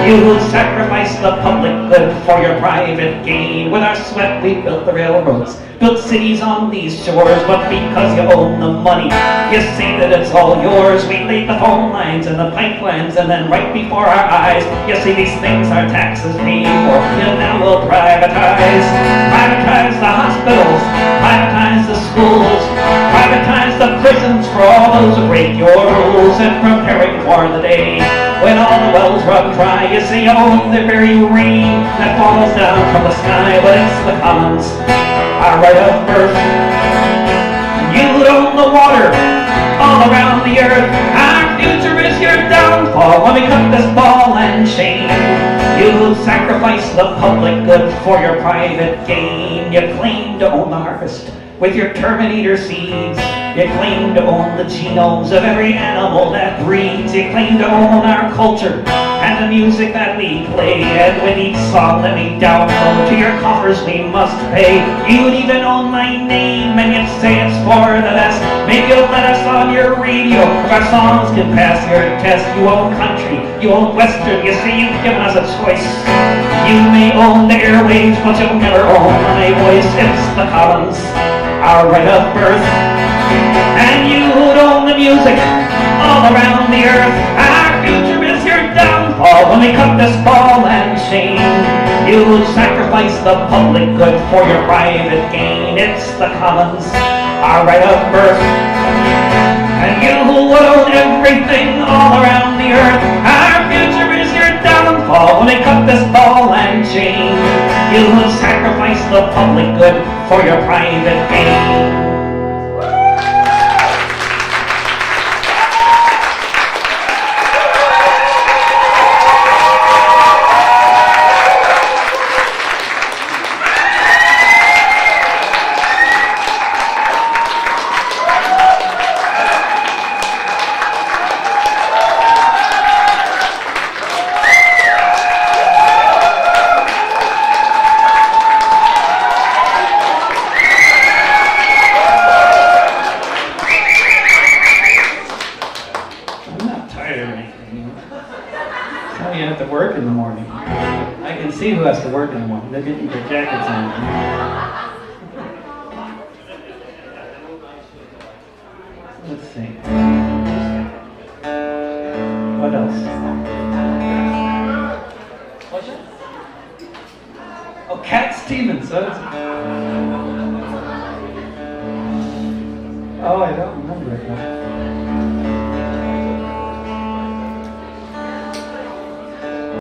You sacrifice the public good for your private gain. With our sweat we built the railroads, built cities on these shores, but because you own the money, you say that it's all yours. We laid the phone lines and the pipelines, and then right before our eyes, you say these things our taxes pay for. You now will privatize. Privatize the hospitals, privatize the schools, privatize the prisons for all those who break your rules. And preparing for the day when all the wells run dry, you say you own the very rain that falls down from the sky, but it's the commons, our right of birth. You own the water all around the earth. Our future is your downfall when we cut this ball and chain. You sacrifice the public good for your private gain. You claim to own the harvest with your Terminator seeds. You claim to own the genomes of every animal that breeds. You claim to own our culture and the music that we play. And with each song that we download to your coffers we must pay. You'd even own my name and you'd say it's for the best. Maybe you'll let us on your radio if our songs can pass your test. You own country, you own western, you say you've given us a choice. You may own the airwaves, but you'll never own my voice. It's the commons, our right of birth. And you would own the music all around the earth. Our future is your downfall when we cut this ball and chain. You would sacrifice the public good for your private gain. It's the commons, our right of birth. And you would own everything all around the earth. Our future is your downfall when we cut this ball and chain. You would sacrifice the public good for your private gain. have to work in the morning. I can see who has to work in the morning. They're getting their jackets on. Let's see. What else? What's that? Oh, Cat Stevens. Oh, I don't remember it now.